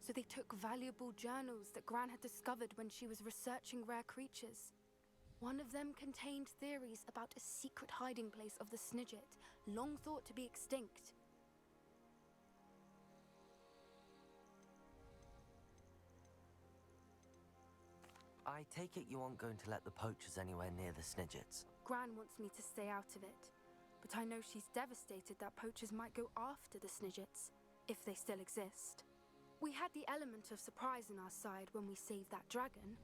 So they took valuable journals that Gran had discovered when she was researching rare creatures. One of them contained theories about a secret hiding place of the Snidget, long thought to be extinct. I take it you aren't going to let the poachers anywhere near the Snidgets? Gran wants me to stay out of it, but I know she's devastated that poachers might go after the Snidgets, if they still exist. We had the element of surprise on our side when we saved that dragon,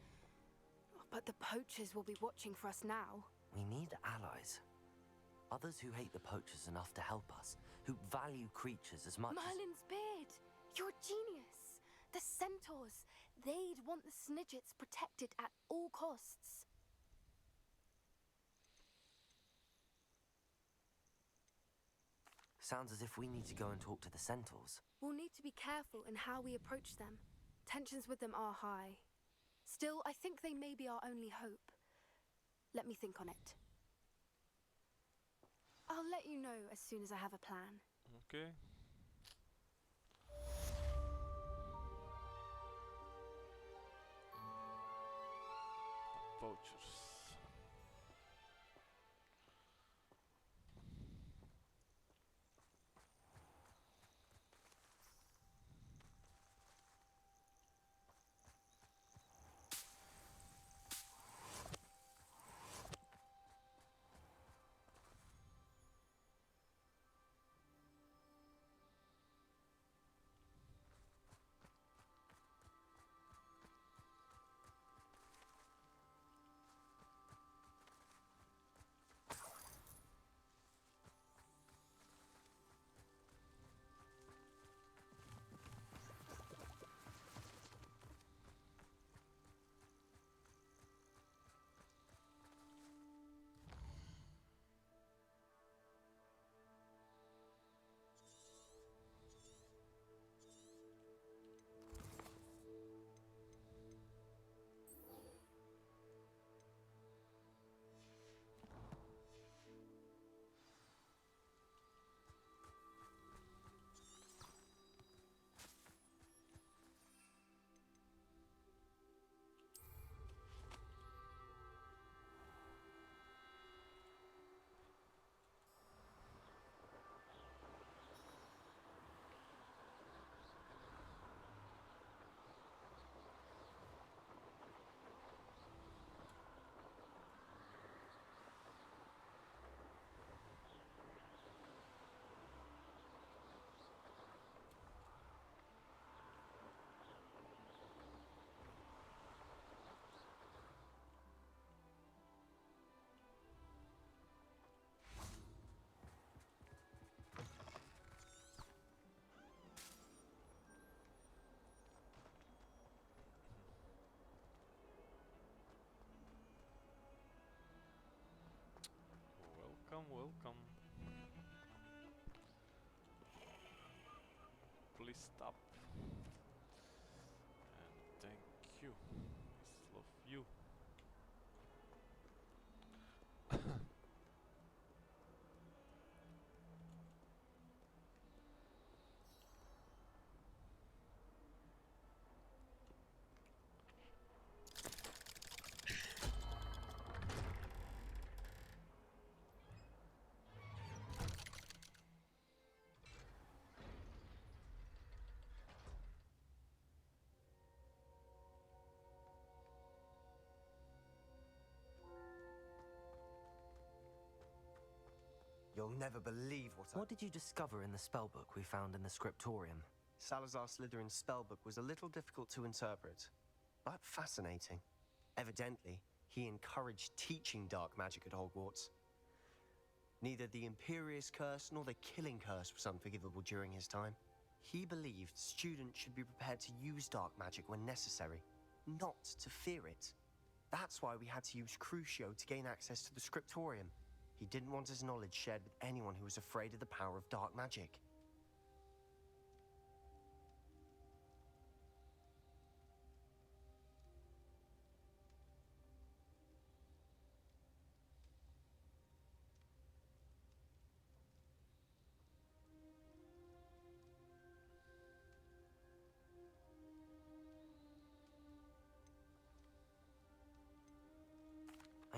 but the poachers will be watching for us now. We need allies. Others who hate the poachers enough to help us, who value creatures as much Merlin's beard! You're a genius! The centaurs! They'd want the Snidgets protected at all costs. Sounds as if we need to go and talk to the centaurs. We'll need to be careful in how we approach them. Tensions with them are high. Still, I think they may be our only hope. Let me think on it. I'll let you know as soon as I have a plan. Okay. Poachers. Welcome. Please stop. And thank you. I love you. You'll never believe What did you discover in the spellbook we found in the scriptorium? Salazar Slytherin's spellbook was a little difficult to interpret, but fascinating. Evidently, he encouraged teaching dark magic at Hogwarts. Neither the Imperious Curse nor the Killing Curse was unforgivable during his time. He believed students should be prepared to use dark magic when necessary, not to fear it. That's why we had to use Crucio to gain access to the scriptorium. He didn't want his knowledge shared with anyone who was afraid of the power of dark magic.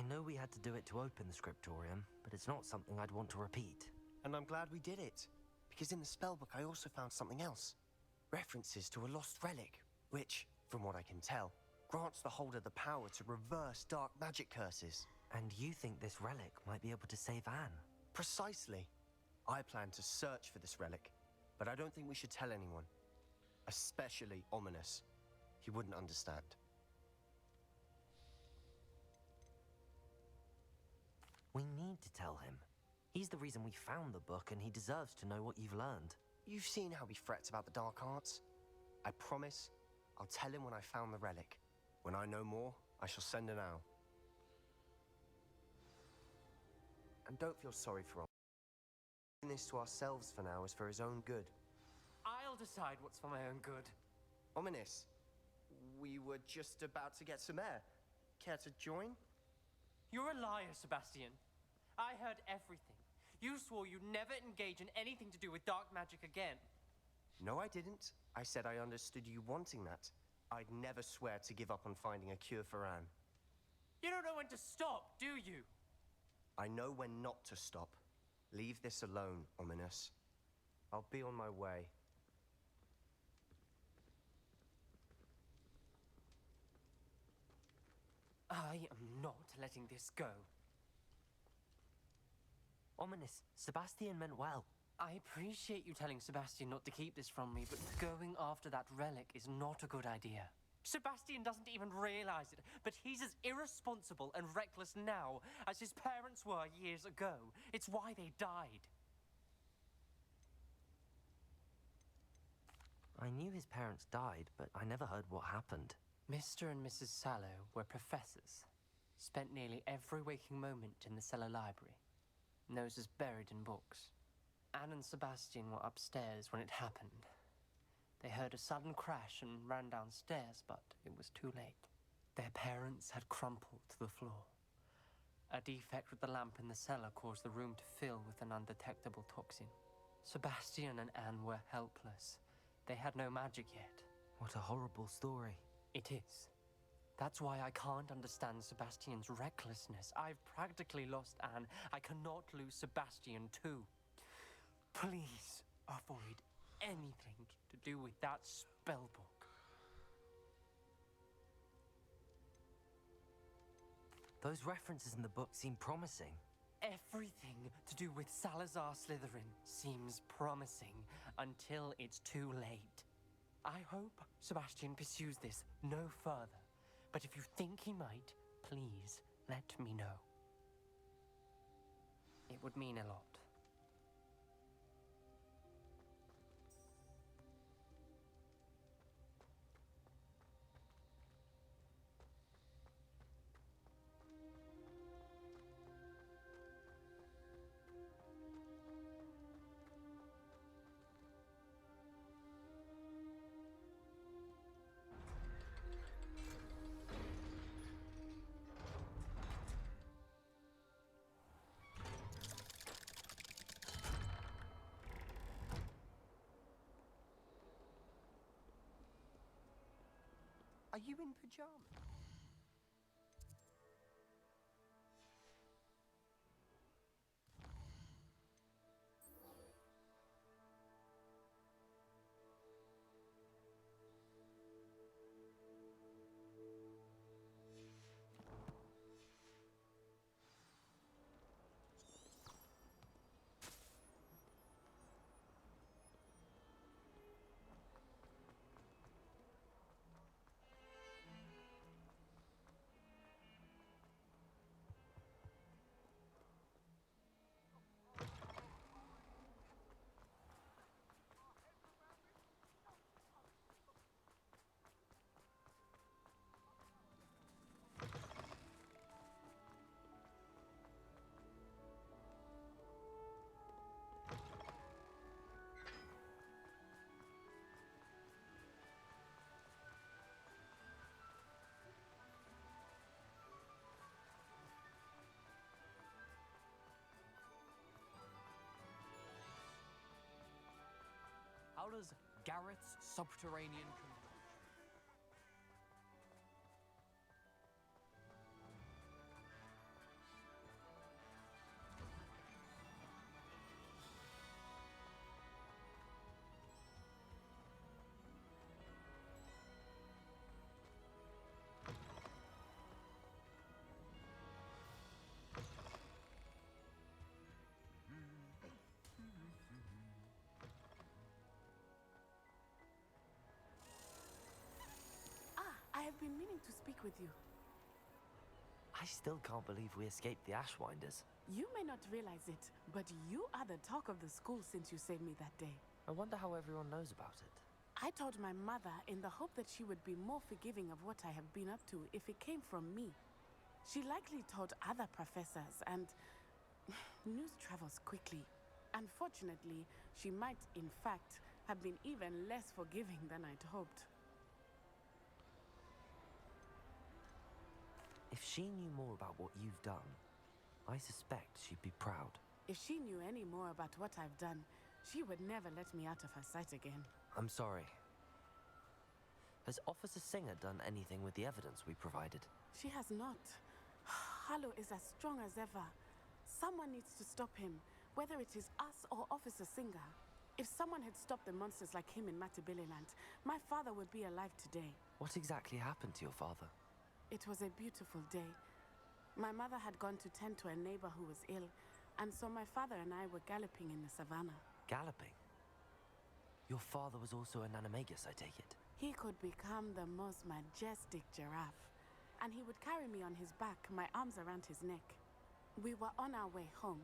I know we had to do it to open the scriptorium, but it's not something I'd want to repeat. And I'm glad we did it, because in the spellbook I also found something else. References to a lost relic, which, from what I can tell, grants the holder the power to reverse dark magic curses. And you think this relic might be able to save Anne? Precisely. I plan to search for this relic, but I don't think we should tell anyone. Especially Ominous. He wouldn't understand. We need to tell him. He's the reason we found the book, and he deserves to know what you've learned. You've seen how he frets about the dark arts. I promise I'll tell him when I found the relic. When I know more, I shall send an owl. And don't feel sorry for him. Doing this to ourselves for now is for his own good. I'll decide what's for my own good. Ominous, we were just about to get some air. Care to join? You're a liar, Sebastian. I heard everything. You swore you'd never engage in anything to do with dark magic again. No, I didn't. I said I understood you wanting that. I'd never swear to give up on finding a cure for Anne. You don't know when to stop, do you? I know when not to stop. Leave this alone, Ominous. I'll be on my way. I am not letting this go. Ominous, Sebastian meant well. I appreciate you telling Sebastian not to keep this from me, but going after that relic is not a good idea. Sebastian doesn't even realize it, but he's as irresponsible and reckless now as his parents were years ago. It's why they died. I knew his parents died, but I never heard what happened. Mr. and Mrs. Sallow were professors. Spent nearly every waking moment in the cellar library. Noses buried in books. Anne and Sebastian were upstairs when it happened. They heard a sudden crash and ran downstairs, but it was too late. Their parents had crumpled to the floor. A defect with the lamp in the cellar caused the room to fill with an undetectable toxin. Sebastian and Anne were helpless. They had no magic yet. What a horrible story. It is. That's why I can't understand Sebastian's recklessness. I've practically lost Anne. I cannot lose Sebastian too. Please avoid anything to do with that spellbook. Those references in the book seem promising. Everything to do with Salazar Slytherin seems promising until it's too late. I hope Sebastian pursues this no further, but if you think he might, please let me know. It would mean a lot. Are you in pajamas? How does Garrett's subterranean speak with you. I still can't believe we escaped the Ashwinders. You may not realize it, but you are the talk of the school since you saved me that day. I wonder how everyone knows about it. I told my mother in the hope that she would be more forgiving of what I have been up to if it came from me. She likely told other professors, and news travels quickly. Unfortunately, she might, in fact, have been even less forgiving than I'd hoped. If she knew more about what you've done, I suspect she'd be proud. If she knew any more about what I've done, she would never let me out of her sight again. I'm sorry. Has Officer Singer done anything with the evidence we provided? She has not. Harlow is as strong as ever. Someone needs to stop him, whether it is us or Officer Singer. If someone had stopped the monsters like him in Matabeleland, my father would be alive today. What exactly happened to your father? It was a beautiful day. My mother had gone to tend to a neighbor who was ill, and so my father and I were galloping in the savannah. Galloping? Your father was also an animagus, I take it? He could become the most majestic giraffe, and he would carry me on his back, my arms around his neck. We were on our way home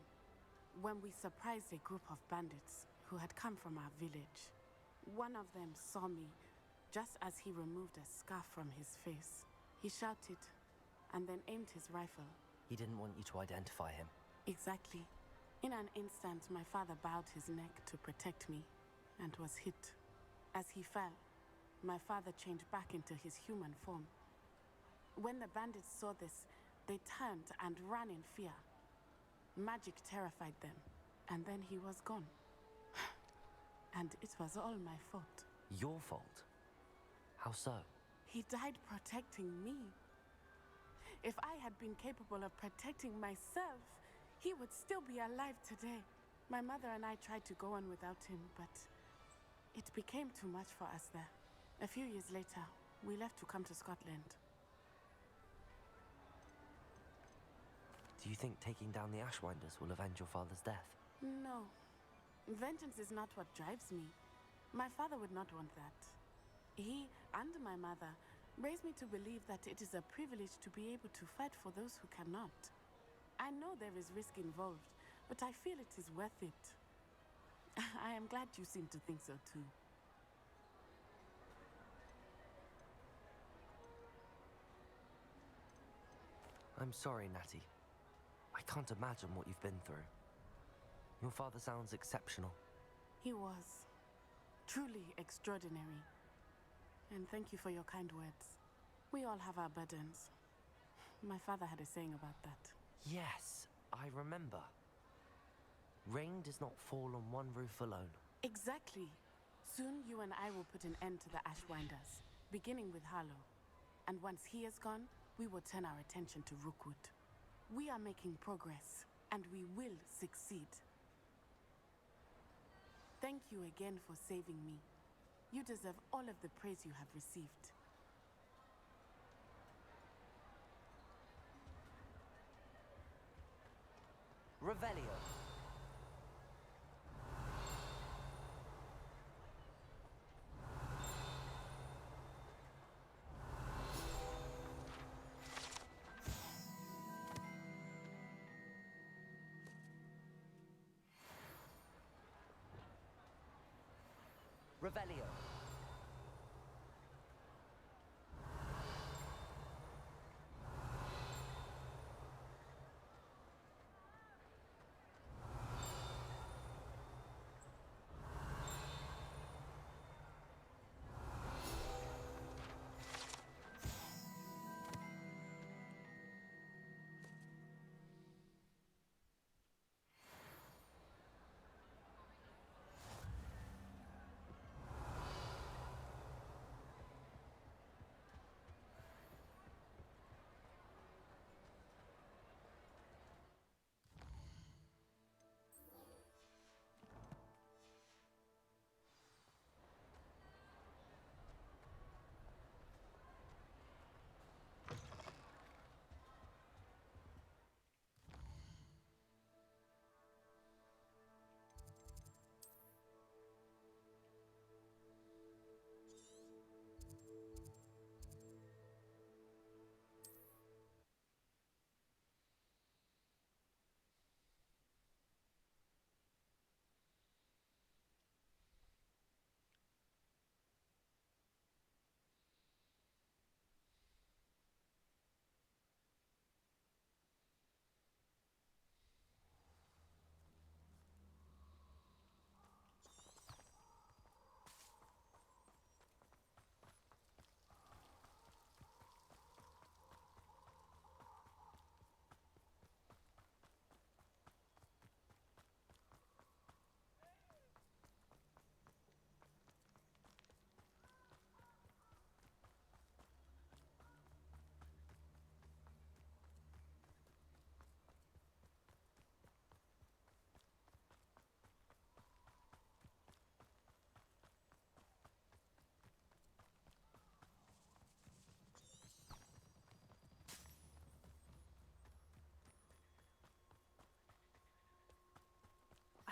when we surprised a group of bandits who had come from our village. One of them saw me just as he removed a scarf from his face. He shouted and then aimed his rifle. He didn't want you to identify him. Exactly. In an instant, my father bowed his neck to protect me and was hit. As he fell, my father changed back into his human form. When the bandits saw this, they turned and ran in fear. Magic terrified them, and then he was gone. And it was all my fault. Your fault? How so? He died protecting me. If I had been capable of protecting myself, he would still be alive today. My mother and I tried to go on without him, but it became too much for us there. A few years later, we left to come to Scotland. Do you think taking down the Ashwinders will avenge your father's death? No. Vengeance is not what drives me. My father would not want that. He and my mother raised me to believe that it is a privilege to be able to fight for those who cannot. I know there is risk involved, but I feel it is worth it. I am glad you seem to think so too. I'm sorry, Natty. I can't imagine what you've been through. Your father sounds exceptional. He was. Truly extraordinary. And thank you for your kind words. We all have our burdens. My father had a saying about that. Yes, I remember. Rain does not fall on one roof alone. Exactly. Soon you and I will put an end to the Ashwinders, beginning with Harlow. And once he is gone, we will turn our attention to Rookwood. We are making progress, and we will succeed. Thank you again for saving me. You deserve all of the praise you have received. Revelio. Revelio.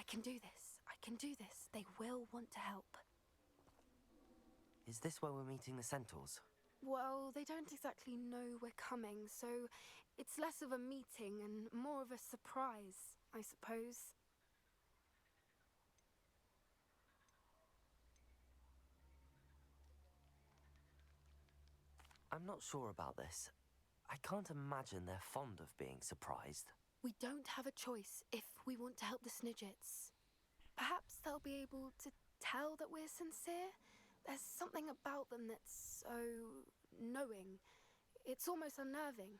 can do this. I can do this. They will want to help. Is this where we're meeting the centaurs? Well, they don't exactly know we're coming, so it's less of a meeting and more of a surprise, I suppose. I'm not sure about this. I can't imagine they're fond of being surprised. We don't have a choice if we want to help the Snidgets. Perhaps they'll be able to tell that we're sincere. There's something about them that's so knowing. It's almost unnerving.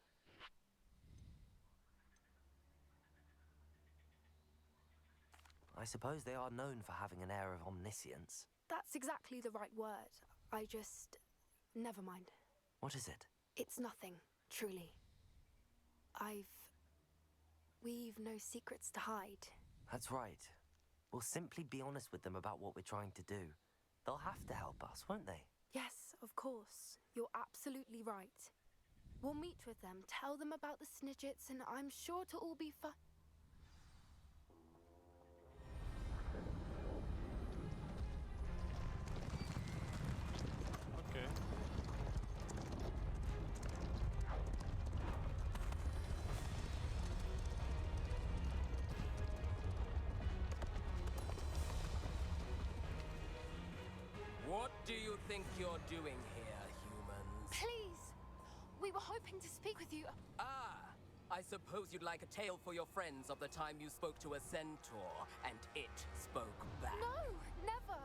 I suppose they are known for having an air of omniscience. That's exactly the right word. I just... Never mind. What is it? It's nothing, truly. We've no secrets to hide. That's right. We'll simply be honest with them about what we're trying to do. They'll have to help us, won't they? Yes, of course. You're absolutely right. We'll meet with them, tell them about the Snidgets, and I'm sure it'll all be fun. Okay. What do you think you're doing here, humans? Please! We were hoping to speak with you. Ah, I suppose you'd like a tale for your friends of the time you spoke to a centaur, and it spoke back. No, never.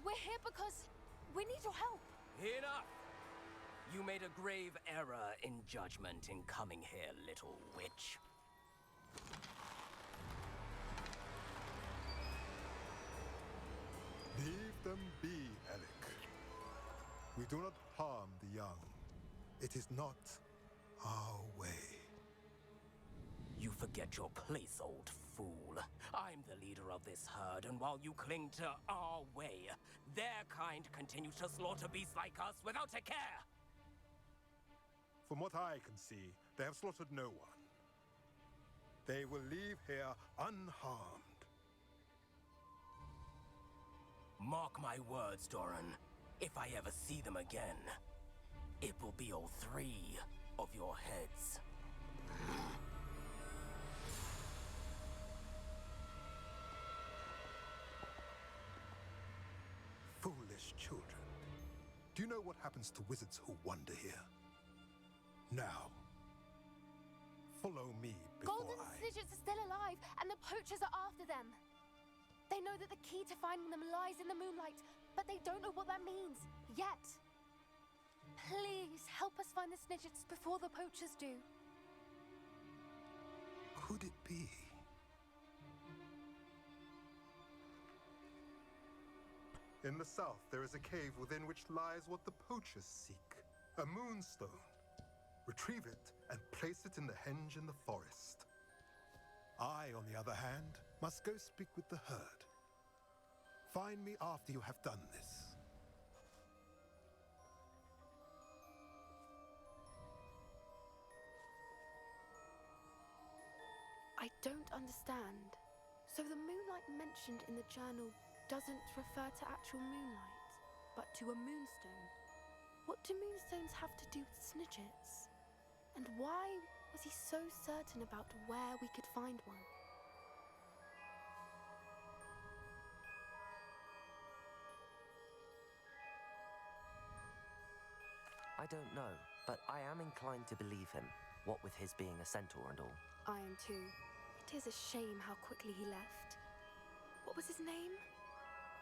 We're here because we need your help. Enough! You made a grave error in judgment in coming here, little witch. Leave them be, Alec. We do not harm the young. It is not our way. You forget your place, old fool. I'm the leader of this herd, and while you cling to our way, their kind continues to slaughter beasts like us without a care. From what I can see, they have slaughtered no one. They will leave here unharmed. Mark my words, Doran. If I ever see them again, it will be all 3 of your heads. Foolish children. Do you know what happens to wizards who wander here? Now, follow me before Golden Snidgets are still alive, and the poachers are after them. They know that the key to finding them lies in the moonlight, but they don't know what that means, yet. Please, help us find the Snidgets before the poachers do. Could it be? In the south, there is a cave within which lies what the poachers seek. A moonstone. Retrieve it and place it in the henge in the forest. I, on the other hand, must go speak with the herd. Find me after you have done this. I don't understand. So the moonlight mentioned in the journal doesn't refer to actual moonlight, but to a moonstone. What do moonstones have to do with Snidgets? And why was he so certain about where we could find one? I don't know, but I am inclined to believe him, what with his being a centaur and all. I am too. It is a shame how quickly he left. What was his name?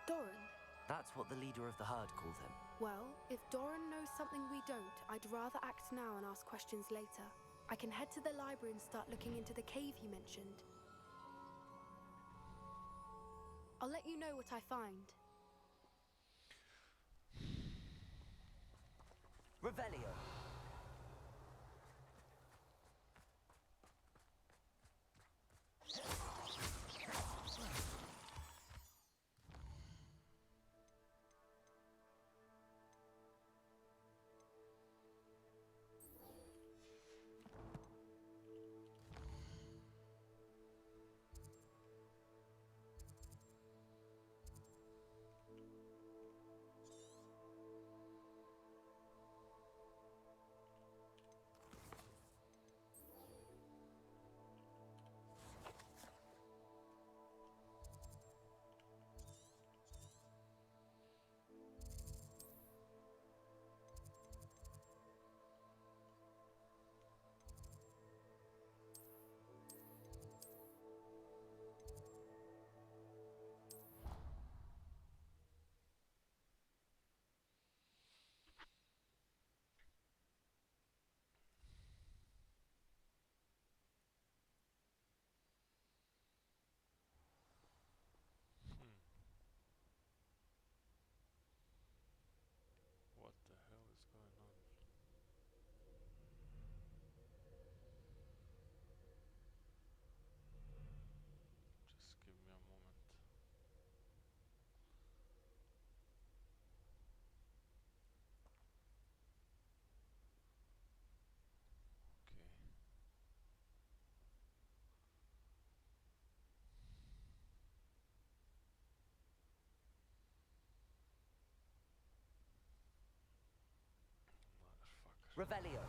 Doran. That's what the leader of the herd called him. Well, if Doran knows something we don't, I'd rather act now and ask questions later. I can head to the library and start looking into the cave you mentioned. I'll let you know what I find. Revelio! Revelio.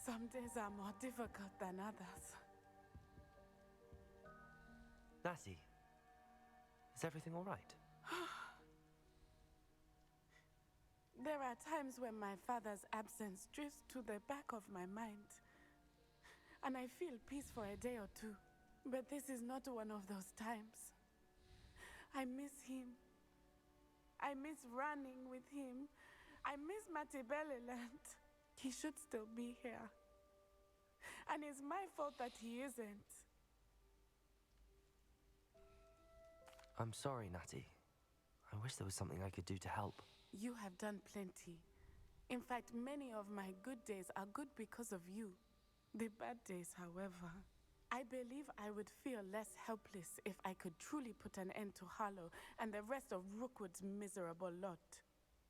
Some days are more difficult than others. Natty, is everything all right? There are times when my father's absence drifts to the back of my mind, and I feel peace for a day or two. But this is not one of those times. I miss him. I miss running with him. I miss Matibeleland. He should still be here. And it's my fault that he isn't. I'm sorry, Natty. I wish there was something I could do to help. You have done plenty. In fact, many of my good days are good because of you. The bad days, however, I believe I would feel less helpless if I could truly put an end to Harlow and the rest of Rookwood's miserable lot.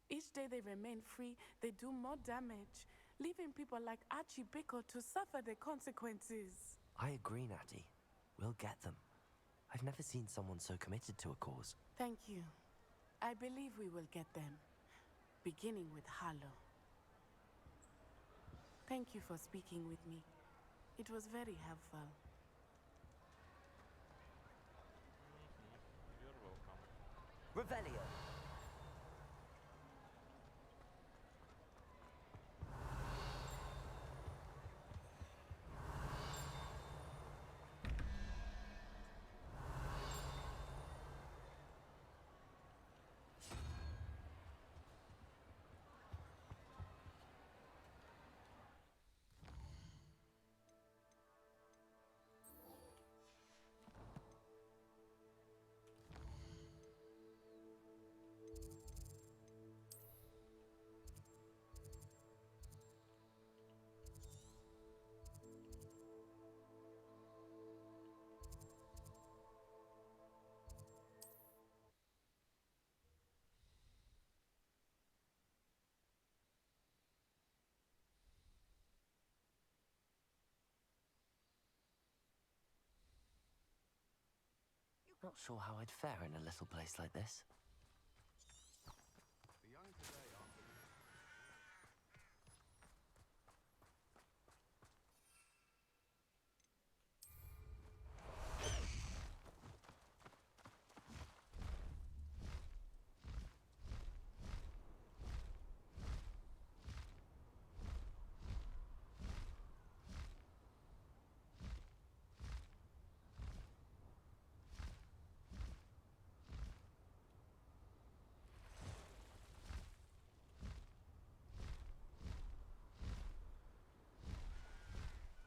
Each day they remain free, they do more damage, leaving people like Archie Bickle to suffer the consequences. I agree, Natty. We'll get them. I've never seen someone so committed to a cause. Thank you. I believe we will get them, beginning with Harlow. Thank you for speaking with me. It was very helpful. You're welcome. Revelio. Not sure how I'd fare in a little place like this.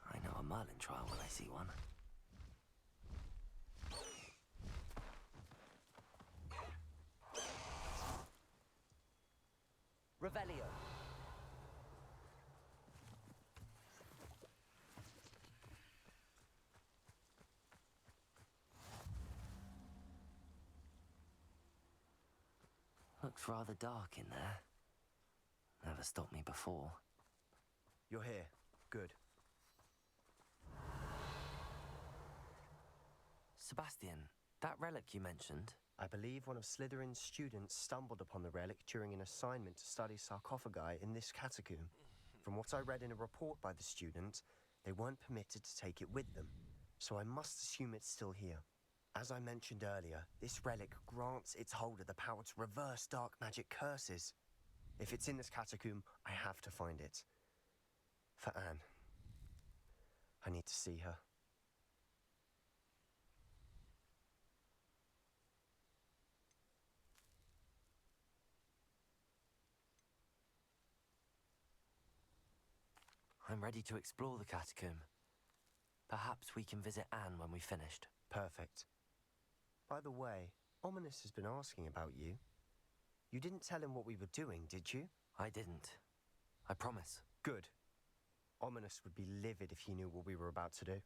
I know a Merlin trial when I see one. Revelio. Looks rather dark in there. Never stopped me before. You're here. Good. Sebastian, that relic you mentioned, I believe one of Slytherin's students stumbled upon the relic during an assignment to study sarcophagi in this catacomb. From what I read in a report by the student, they weren't permitted to take it with them, so I must assume it's still here. As I mentioned earlier, this relic grants its holder the power to reverse dark magic curses. If it's in this catacomb, I have to find it. For Anne. I need to see her. I'm ready to explore the catacomb. Perhaps we can visit Anne when we've finished. Perfect. By the way, Ominous has been asking about you. You didn't tell him what we were doing, did you? I didn't. I promise. Good. Ominous would be livid if he knew what we were about to do.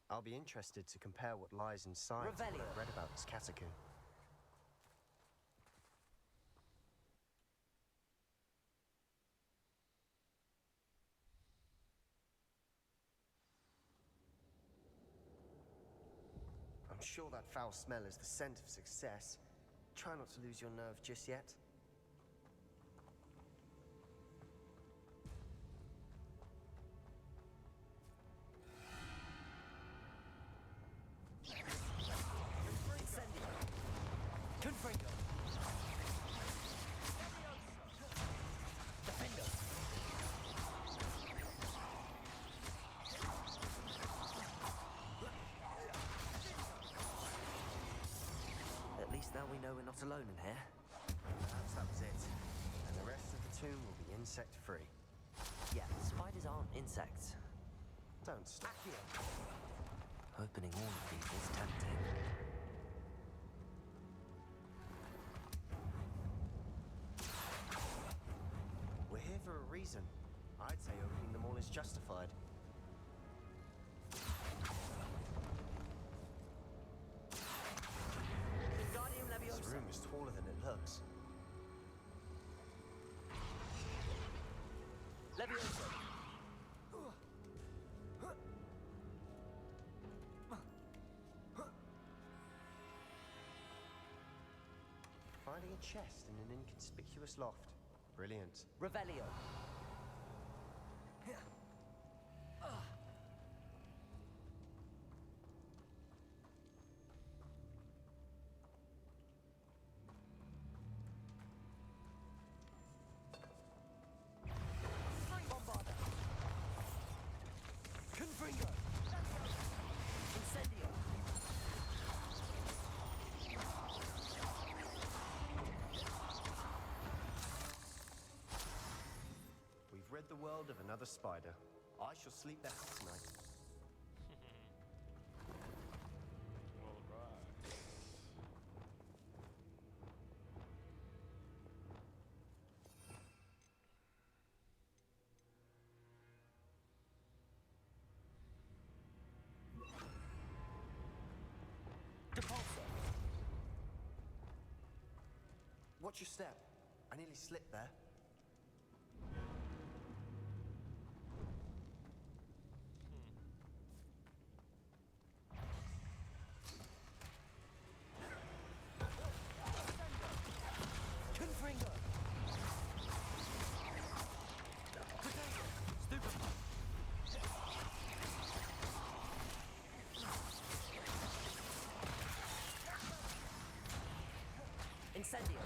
I'll be interested to compare what lies inside to what I've read about this catacomb. I'm sure that foul smell is the scent of success. Try not to lose your nerve just yet. At least now we know we're not alone in here. Perhaps that was it. And the rest of the tomb will be insect-free. Yeah, spiders aren't insects. Don't stop. Opening all of these is tempting. We're here for a reason. I'd say opening them all is justified. This room is taller than it looks. Finding a chest in an inconspicuous loft. Brilliant. Revelio. We've read the world of another spider. I shall sleep better tonight. Alright. Watch your step. I nearly slipped there. Incendio.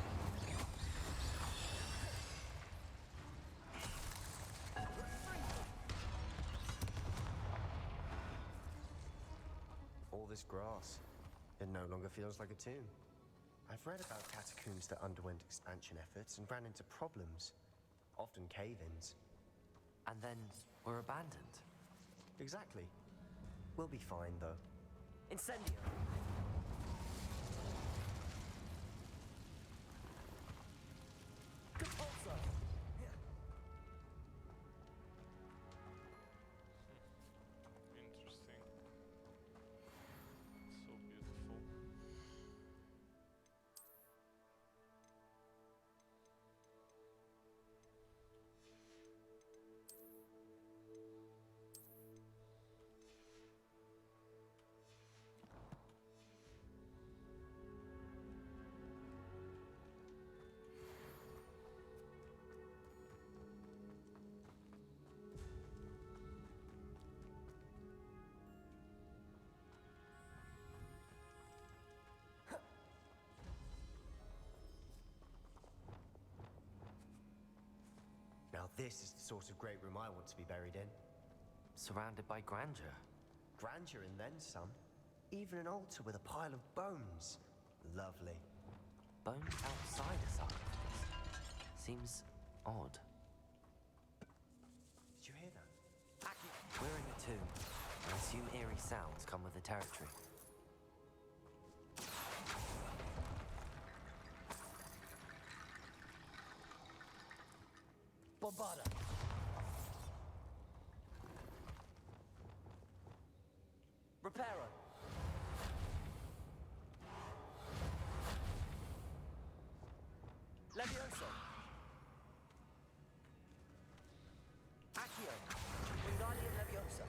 All this grass. It no longer feels like a tomb. I've read about catacombs that underwent expansion efforts and ran into problems. Often cave-ins. And then were abandoned. Exactly. We'll be fine, though. Incendio. Interesting. So beautiful. This is the sort of great room I want to be buried in. Surrounded by grandeur. Grandeur and then some. Even an altar with a pile of bones. Lovely. Bones outside a sarcophagus. Seems odd. Did you hear that? We're in a tomb. I assume eerie sounds come with the territory. Bombada! Reparo! Levioso! Accio! Wingardium Leviosa!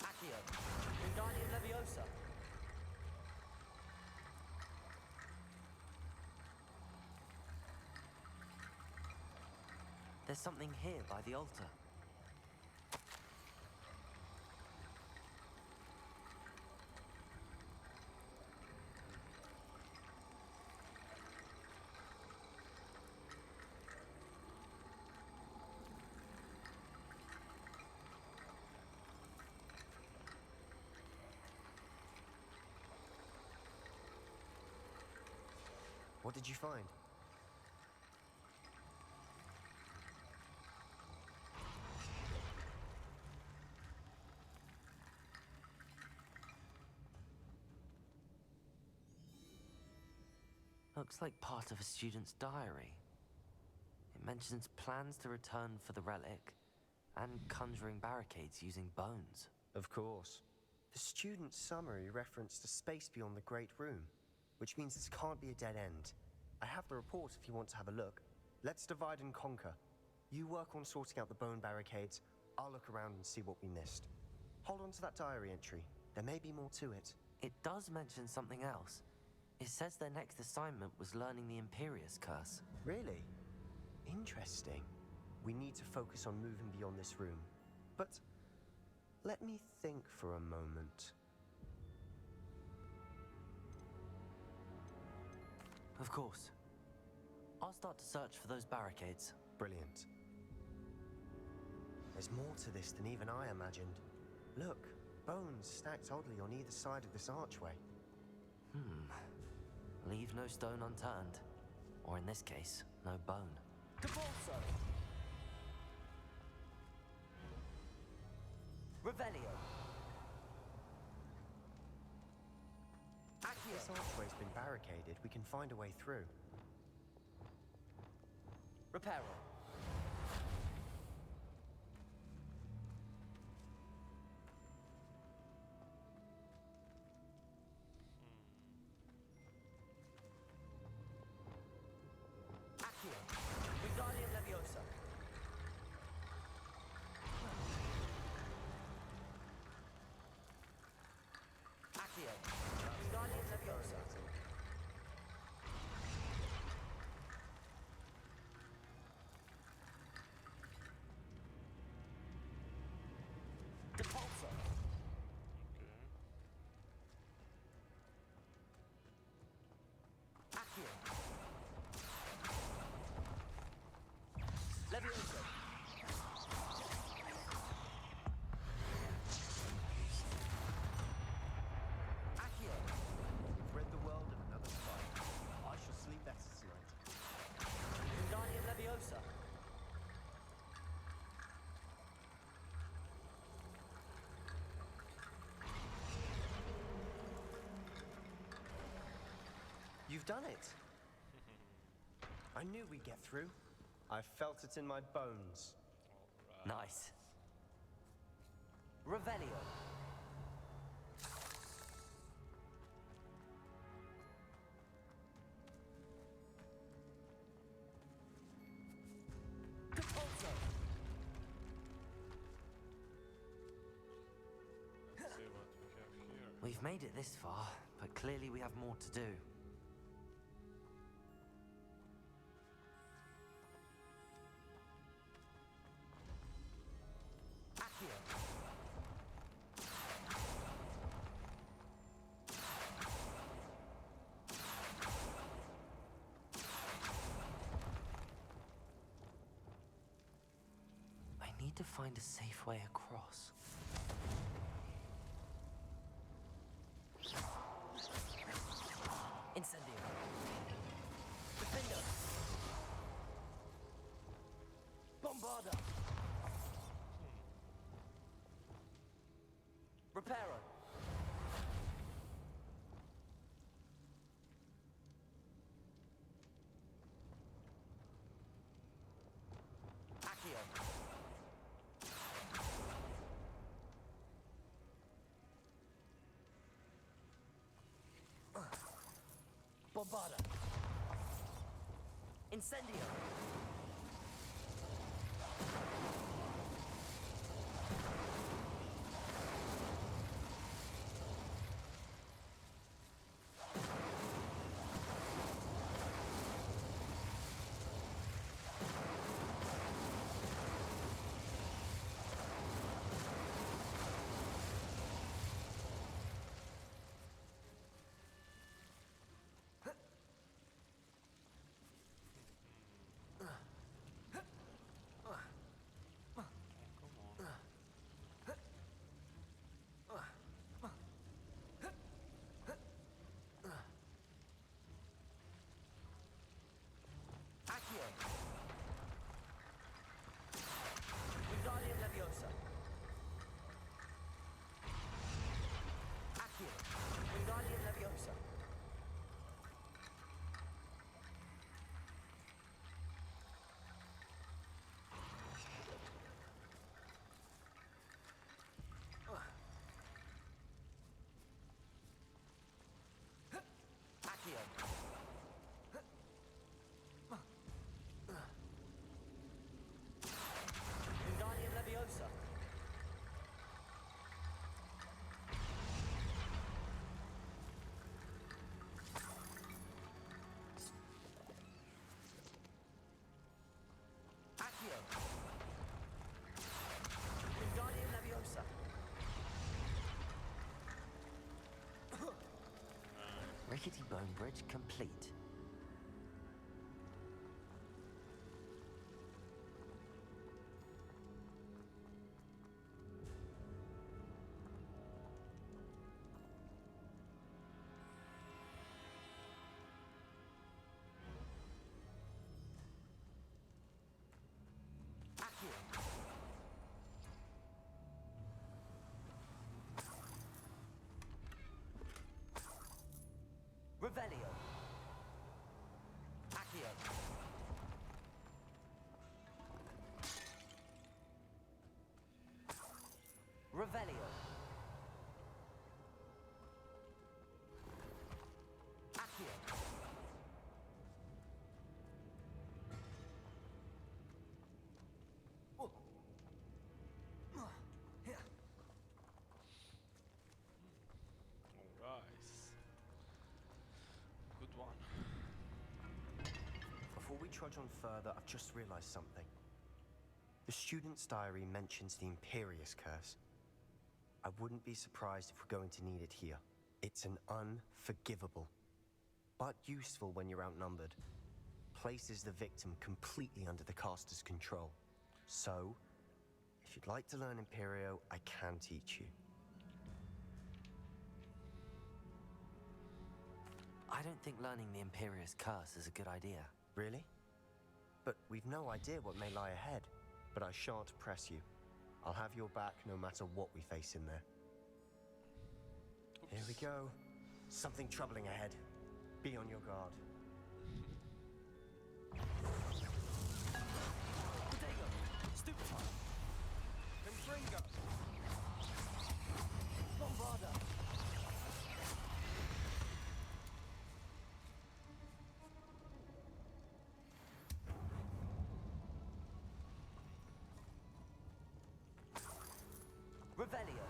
Accio! Wingardium Leviosa! There's something here by the altar. What did you find? Looks like part of a student's diary. It mentions plans to return for the relic and conjuring barricades using bones. Of course. The student's summary referenced a space beyond the Great Room, which means this can't be a dead end. I have the report if you want to have a look. Let's divide and conquer. You work on sorting out the bone barricades. I'll look around and see what we missed. Hold on to that diary entry. There may be more to it. It does mention something else. It says their next assignment was learning the Imperius Curse. Really? Interesting. We need to focus on moving beyond this room. But let me think for a moment. Of course. I'll start to search for those barricades. Brilliant. There's more to this than even I imagined. Look, bones stacked oddly on either side of this archway. Leave no stone unturned. Or in this case, no bone. Debolso! Revelio! Accio! This archway's been barricaded. We can find a way through. Reparo! Accio! Wingardium Leviosa! Accio! Wingardium Leviosa! Depulso! Accio! Levioso! Accio! We've read the world of another fight. I shall sleep better tonight. Wingardium Leviosa! You've done it. I knew we'd get through. I felt it in my bones. Nice. Revelio! We've made it this far, but clearly we have more to do. Accio. I need to find a safe way across. Incendio. Defender. Bombarda. Reparo. Accio. Bombarda. Incendio. Accio. Wingardium Leviosa. Accio. Wingardium Leviosa. Accio. Wingardium Leviosa. Accio. Wingardium Leviosa. Rickety Bone Bridge complete. Accio. Revelio. Accio. Revelio. Accio. Alright. Good one. Before we trudge on further, I've just realized something. The student's diary mentions the Imperious Curse. I wouldn't be surprised if we're going to need it here. It's an unforgivable, but useful when you're outnumbered. Places the victim completely under the caster's control. So, if you'd like to learn Imperio, I can teach you. I don't think learning the Imperious Curse is a good idea. Really? But we've no idea what may lie ahead. But I shan't press you. I'll have your back no matter what we face in there. Oops. Here we go. Something troubling ahead. Be on your guard. Bodega. Stupefy. Confringo. Bombarda. Revelio.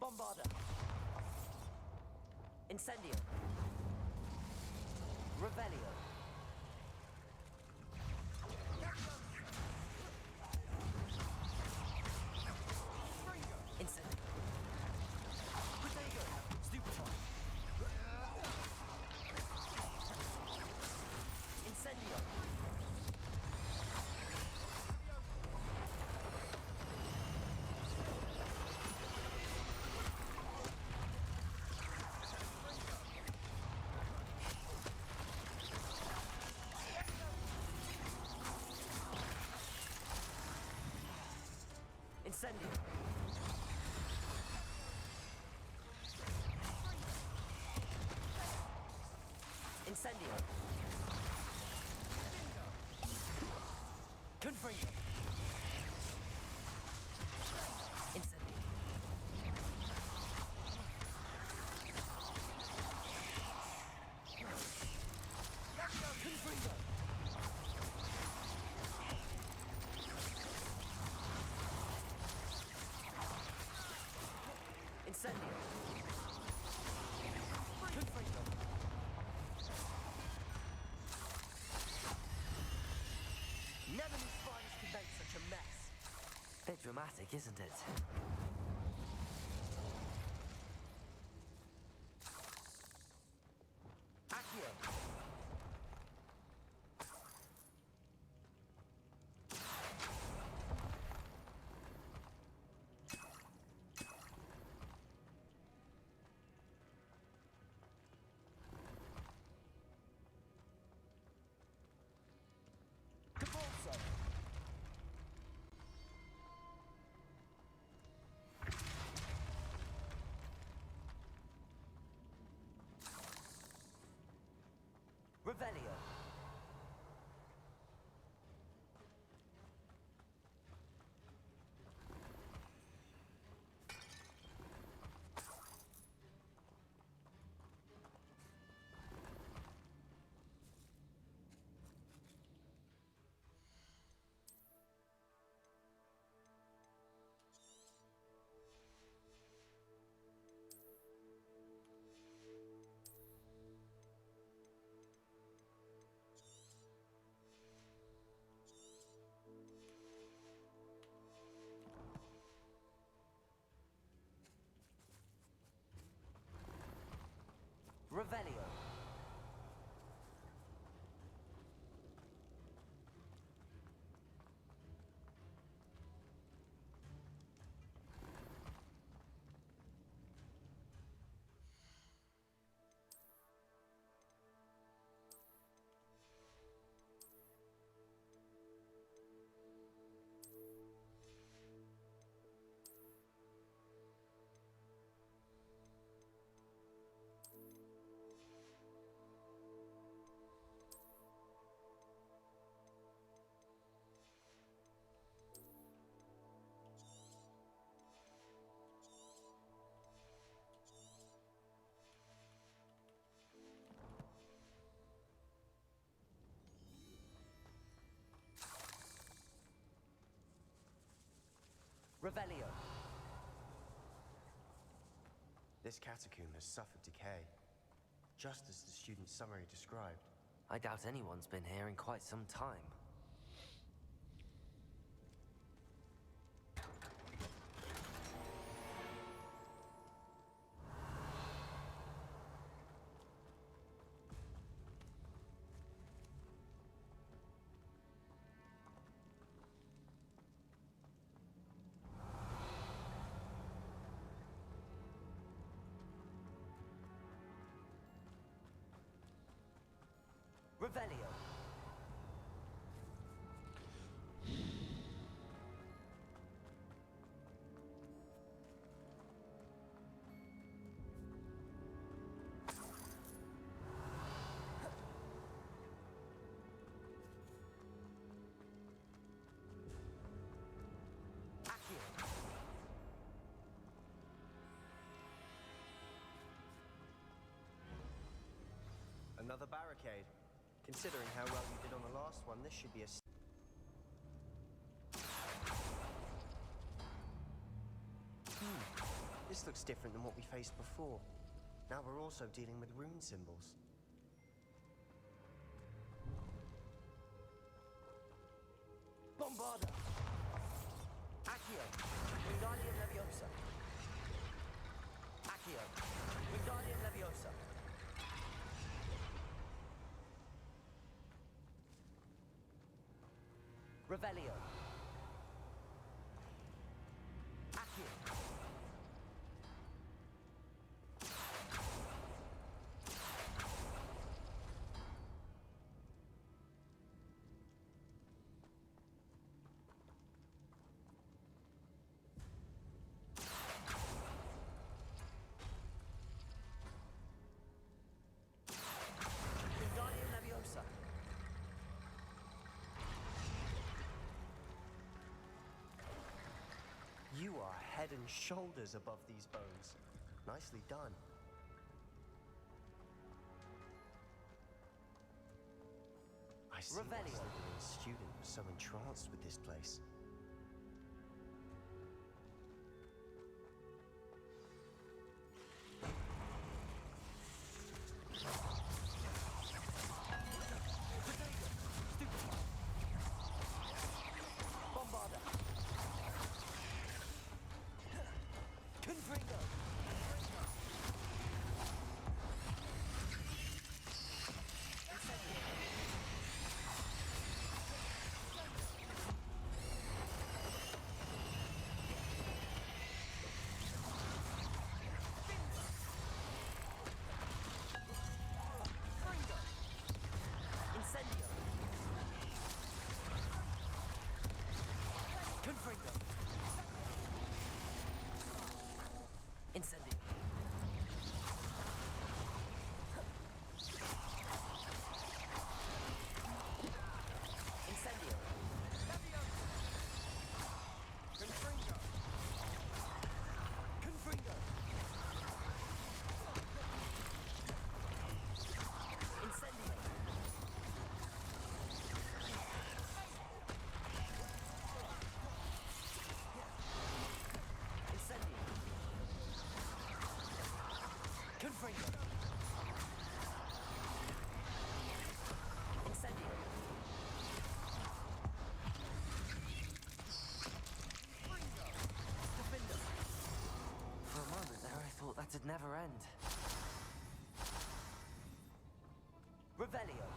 Bombarda. Incendio. Revelio. Incendio. Protego. Stupefy. Incendio. Incendio. Incendio. Confringo. Incendio. Confringo. Incendio. Confringo. Never knew spiders could make such a mess. Bit dramatic, isn't it? Accio. Cabalso. Revelio. Revelio. Revelio. This catacomb has suffered decay, just as the student's summary described. I doubt anyone's been here in quite some time. Revelio. Another barricade. Considering how well you did on the last one, this should be a... This looks different than what we faced before. Now we're also dealing with rune symbols. Bombarda! Accio! Wingardium Leviosa! Accio! Wingardium Leviosa! Revelio! Accio! Wingardium Leviosa! You are head and shoulders above these bones. Nicely done. I see why Revelio. Slytherin's student was so entranced with this place. Bombarda! Confringo! Incendio! Confringo! Incendio! Incendio! Confringo! Confringo! Incendio! Incendio! Confringo! Incendio! Defender! For a moment there, I thought that'd never end. Revelio!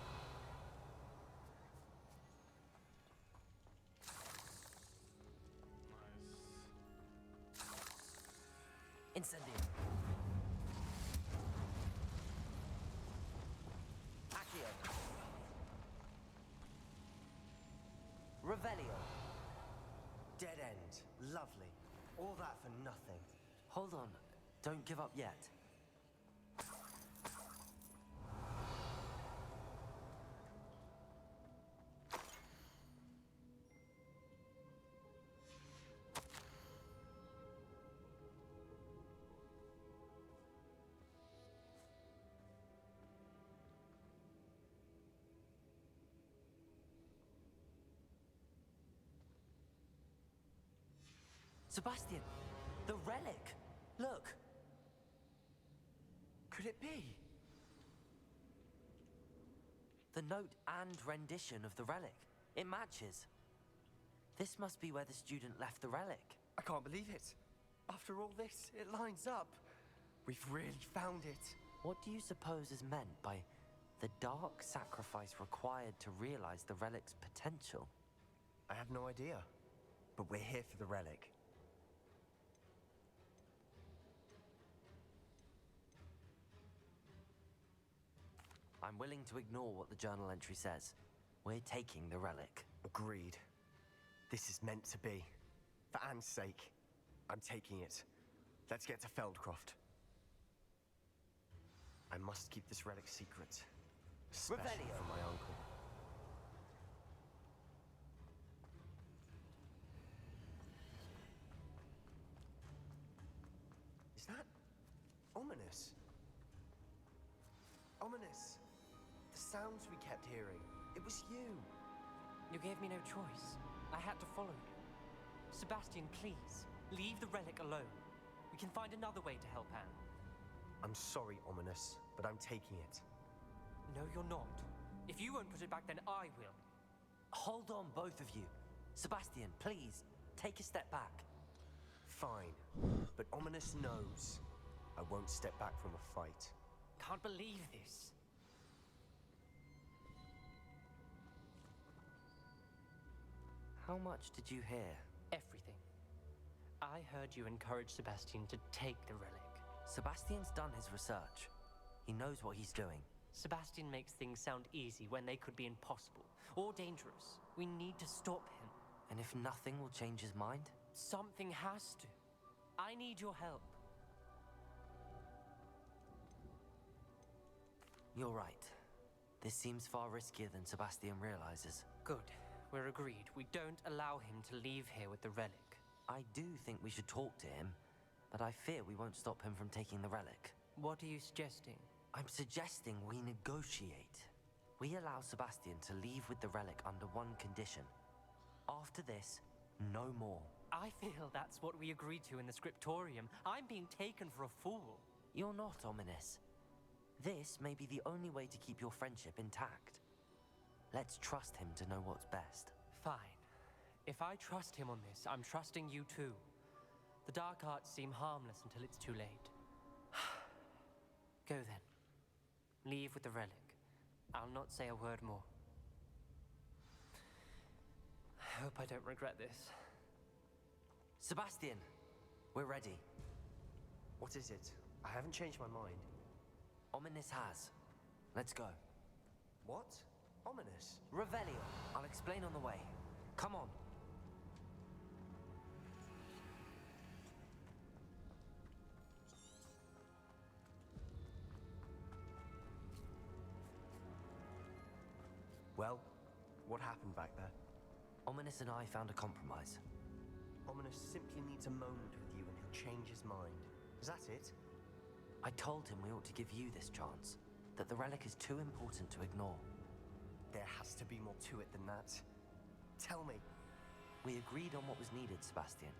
Incendio! Accio! Revelio! Dead end. Lovely. All that for nothing. Hold on, don't give up yet. Sebastian, the relic! Look! Could it be? The note and rendition of the relic. It matches. This must be where the student left the relic. I can't believe it. After all this, it lines up. We've really found it. What do you suppose is meant by the dark sacrifice required to realize the relic's potential? I have no idea. But we're here for the relic. I'm willing to ignore what the journal entry says. We're taking the relic. Agreed. This is meant to be. For Anne's sake, I'm taking it. Let's get to Feldcroft. I must keep this relic secret. Especially Revelio. from my uncle. Is that ominous? Ominous. The sounds we kept hearing. It was you. You gave me no choice. I had to follow you. Sebastian, please, leave the relic alone. We can find another way to help Anne. I'm sorry, Ominous, but I'm taking it. No, you're not. If you won't put it back, then I will. Hold on, both of you. Sebastian, please, take a step back. Fine, but Ominous knows I won't step back from a fight. Can't believe this. How much did you hear? Everything. I heard you encourage Sebastian to take the relic. Sebastian's done his research. He knows what he's doing. Sebastian makes things sound easy when they could be impossible or dangerous. We need to stop him. And if nothing will change his mind? Something has to. I need your help. You're right. This seems far riskier than Sebastian realizes. Good. We're agreed. We don't allow him to leave here with the relic. I do think we should talk to him, but I fear we won't stop him from taking the relic. What are you suggesting? I'm suggesting we negotiate. We allow Sebastian to leave with the relic under one condition. After this, no more. I feel that's what we agreed to in the scriptorium. I'm being taken for a fool. You're not, Ominous. This may be the only way to keep your friendship intact. Let's trust him to know what's best. Fine. If I trust him on this, I'm trusting you too. The dark arts seem harmless until it's too late. Go then. Leave with the relic. I'll not say a word more. I hope I don't regret this. Sebastian, we're ready. What is it? I haven't changed my mind. Ominous has. Let's go. What? Ominous? Revelio. I'll explain on the way. Come on. Well, what happened back there? Ominous and I found a compromise. Ominous simply needs a moment with you and he'll change his mind. Is that it? I told him we ought to give you this chance, that the relic is too important to ignore. There has to be more to it than that. Tell me. We agreed on what was needed, Sebastian.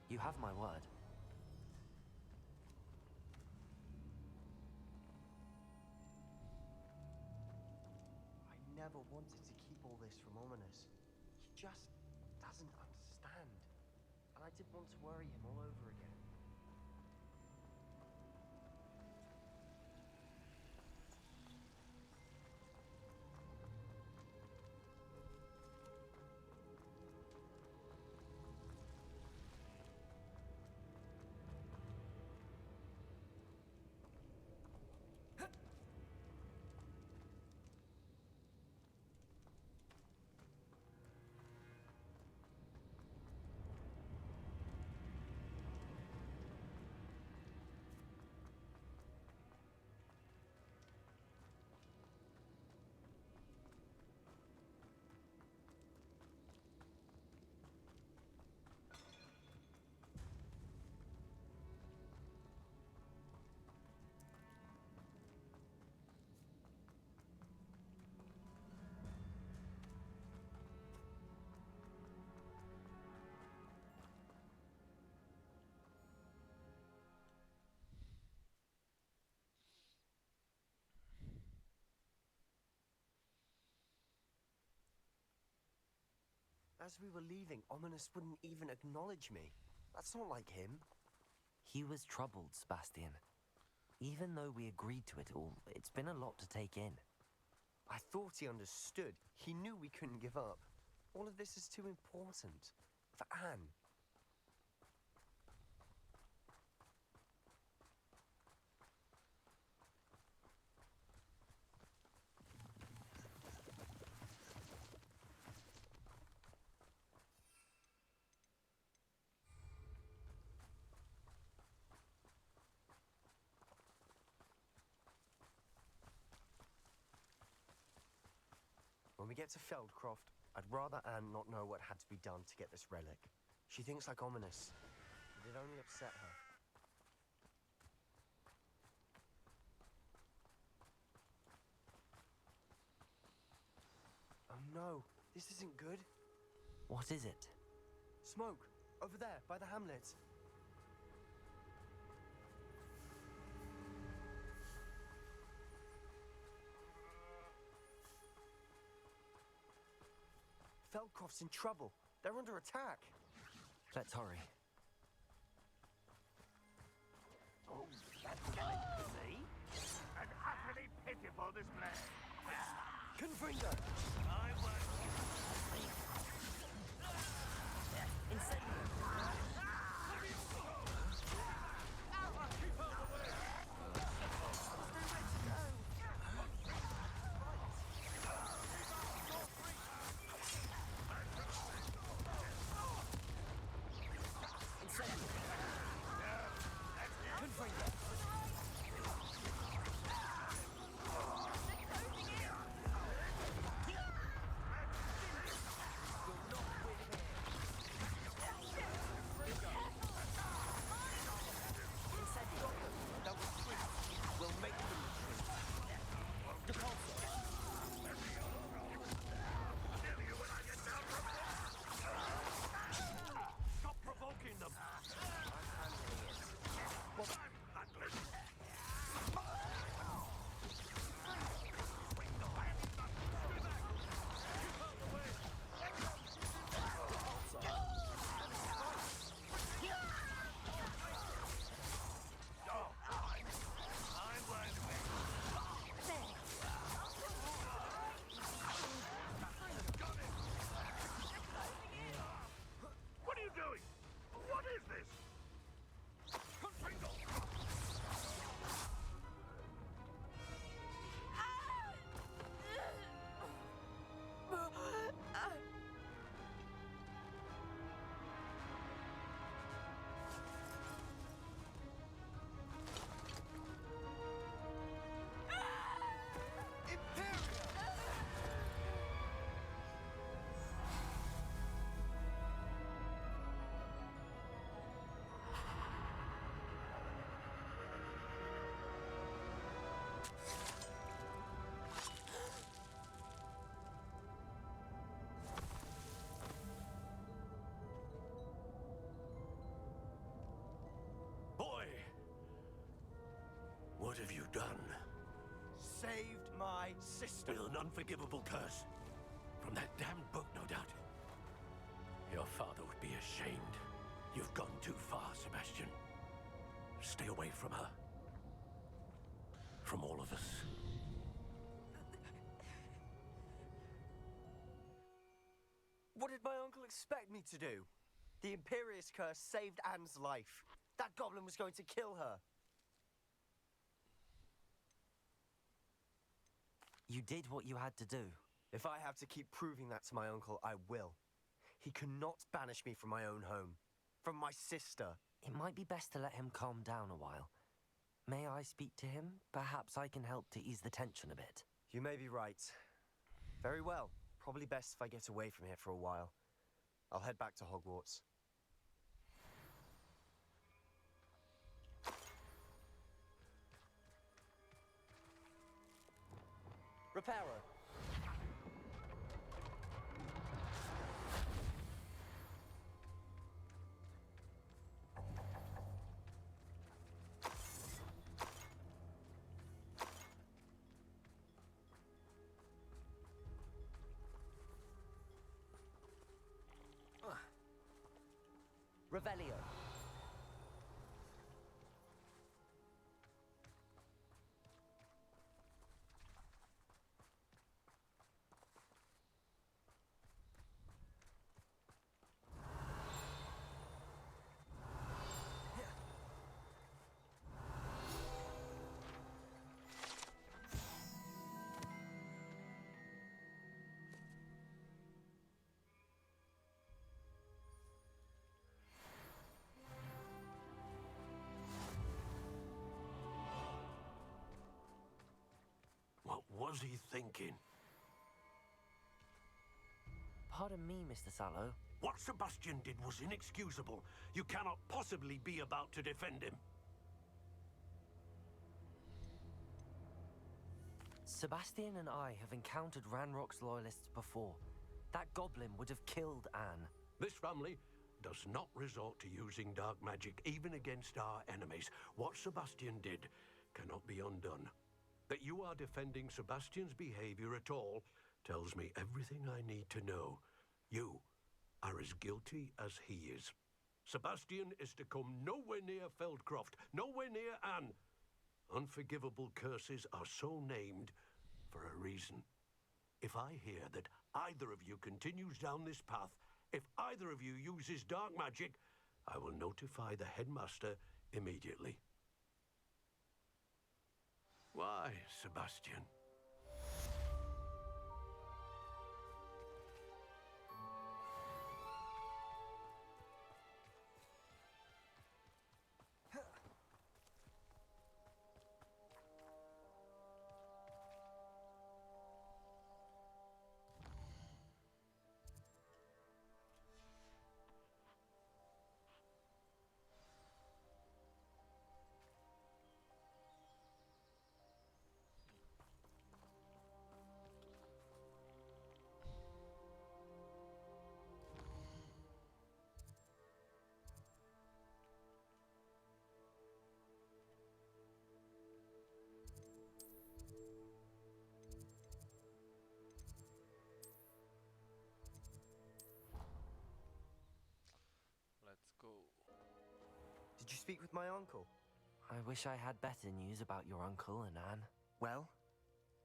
You have my word. I never wanted to keep all this from Ominous. He just doesn't understand. And I didn't want to worry him all over again. As we were leaving, Ominous wouldn't even acknowledge me. That's not like him. He was troubled, Sebastian. Even though we agreed to it all, it's been a lot to take in. I thought he understood. He knew we couldn't give up. All of this is too important. For Anne. When we get to Feldcroft, I'd rather Anne not know what had to be done to get this relic. She thinks like Ominous. It'd only upset her. Oh no, this isn't good. What is it? Smoke! Over there, by the hamlet. Feldcroft's in trouble. They're under attack. Let's hurry. Oh, that's nice to see. An utterly pitiful display. Confringo! I won't. Stop provoking them. What are you doing? What is this? Boy, what have you done? Saved my sister. With an unforgivable curse. From that damned book, no doubt. Your father would be ashamed. You've gone too far, Sebastian. Stay away from her. From all of us. What did my uncle expect me to do? The Imperious curse saved Anne's life. That goblin was going to kill her. You did what you had to do. If I have to keep proving that to my uncle, I will. He cannot banish me from my own home. From my sister. It might be best to let him calm down a while. May I speak to him? Perhaps I can help to ease the tension a bit. You may be right. Very well. Probably best if I get away from here for a while. I'll head back to Hogwarts. Reparo. Revelio. What was he thinking? Pardon me, Mr. Sallow. What Sebastian did was inexcusable. You cannot possibly be about to defend him. Sebastian and I have encountered Ranrock's loyalists before. That goblin would have killed Anne. This family does not resort to using dark magic even against our enemies. What Sebastian did cannot be undone. That you are defending Sebastian's behavior at all tells me everything I need to know. You are as guilty as he is. Sebastian is to come nowhere near Feldcroft, nowhere near Anne. Unforgivable curses are so named for a reason. If I hear that either of you continues down this path, if either of you uses dark magic, I will notify the headmaster immediately. Why, Sebastian? Let's go. Did you speak with my uncle? I wish I had better news about your uncle and Anne. Well,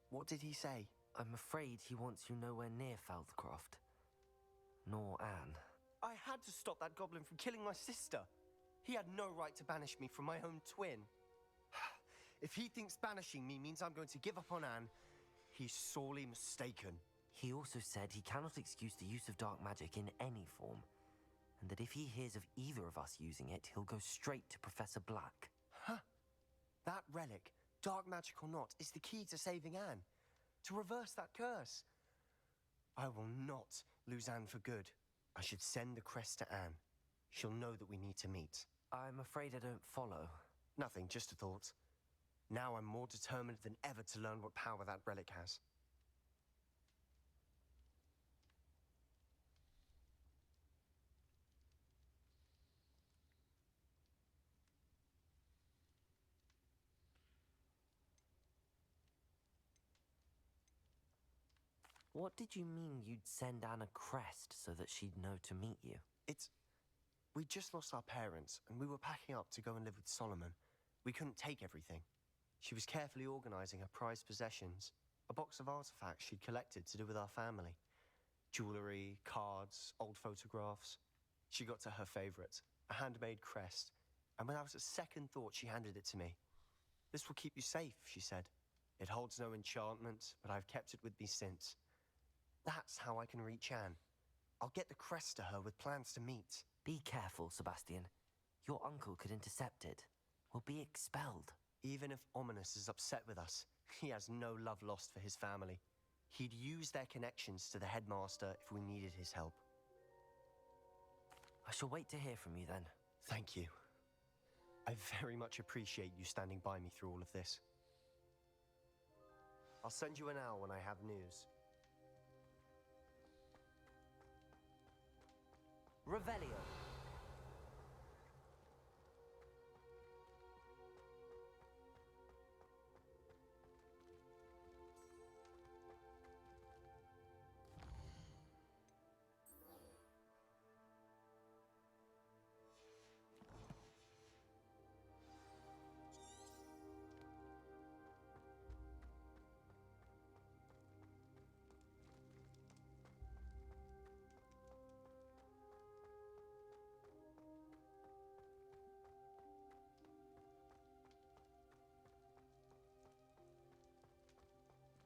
what did he say? I'm afraid he wants you nowhere near Feldcroft. Nor Anne. I had to stop that goblin from killing my sister. He had no right to banish me from my own twin. If he thinks banishing me means I'm going to give up on Anne, he's sorely mistaken. He also said he cannot excuse the use of dark magic in any form, and that if he hears of either of us using it, he'll go straight to Professor Black. Huh? That relic, dark magic or not, is the key to saving Anne. To reverse that curse. I will not lose Anne for good. I should send the crest to Anne. She'll know that we need to meet. I'm afraid I don't follow. Nothing, just a thought. Now I'm more determined than ever to learn what power that relic has. What did you mean you'd send Anne a crest so that she'd know to meet you? We just lost our parents, and we were packing up to go and live with Solomon. We couldn't take everything. She was carefully organizing her prized possessions, a box of artifacts she'd collected to do with our family. Jewelry, cards, old photographs. She got to her favorite, a handmade crest, and without a second thought, she handed it to me. This will keep you safe, she said. It holds no enchantment, but I've kept it with me since. That's how I can reach Anne. I'll get the crest to her with plans to meet. Be careful, Sebastian. Your uncle could intercept it. We'll be expelled. Even if Ominous is upset with us, he has no love lost for his family. He'd use their connections to the headmaster if we needed his help. I shall wait to hear from you then. Thank you. I very much appreciate you standing by me through all of this. I'll send you an owl when I have news. Revelio.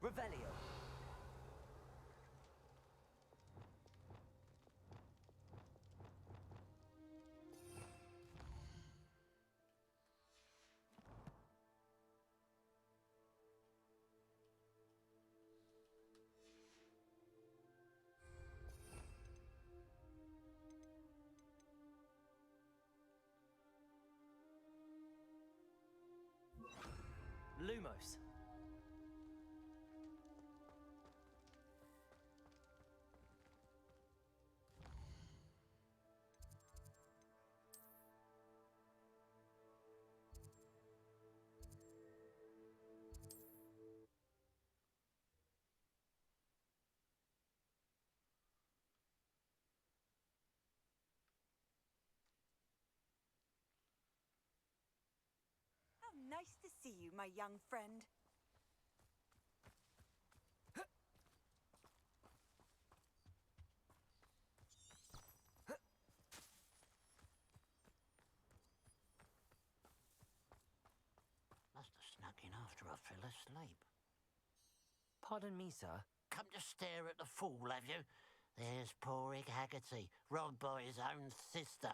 Revelio. Lumos. Nice to see you, my young friend. Must have snuck in after I fell asleep. Pardon me, sir. Come to stare at the fool, have you? There's poor Ig Haggerty, robbed by his own sister.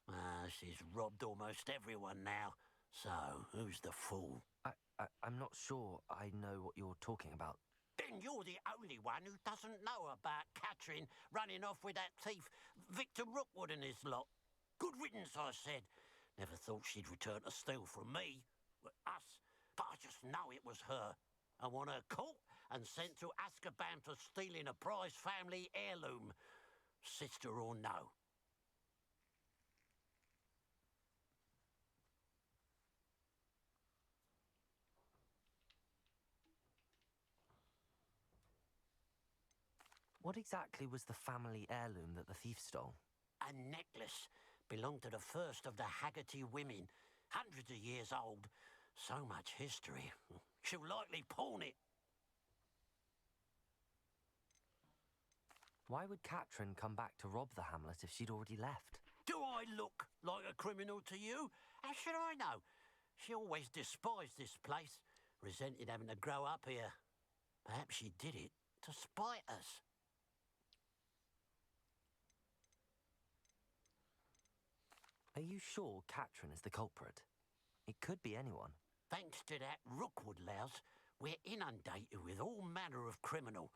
Ah, she's robbed almost everyone now. So, who's the fool? I'm not sure I know what you're talking about. Then you're the only one who doesn't know about Catherine running off with that thief, Victor Rookwood and his lot. Good riddance, I said. Never thought she'd return to steal from me. Us. But I just know it was her. I want her caught and sent to Azkaban for stealing a prized family heirloom. Sister or no. What exactly was the family heirloom that the thief stole? A necklace belonged to the first of the Haggerty women. Hundreds of years old. So much history. She'll likely pawn it. Why would Catherine come back to rob the hamlet if she'd already left? Do I look like a criminal to you? How should I know? She always despised this place, resented having to grow up here. Perhaps she did it to spite us. Are you sure Catherine is the culprit? It could be anyone. Thanks to that Rookwood louse, we're inundated with all manner of criminal.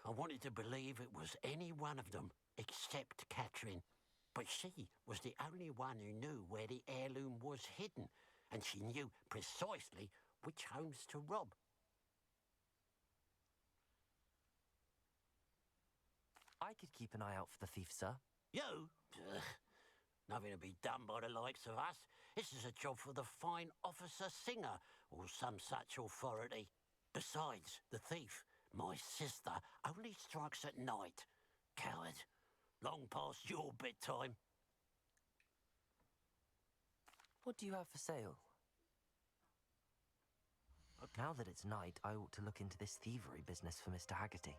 I wanted to believe it was any one of them, except Catherine. But she was the only one who knew where the heirloom was hidden, and she knew precisely which homes to rob. I could keep an eye out for the thief, sir. You? Ugh. Nothing to be done by the likes of us. This is a job for the fine officer Singer, or some such authority. Besides, the thief, my sister, only strikes at night. Coward. Long past your bedtime. What do you have for sale? Now that it's night, I ought to look into this thievery business for Mr. Haggerty.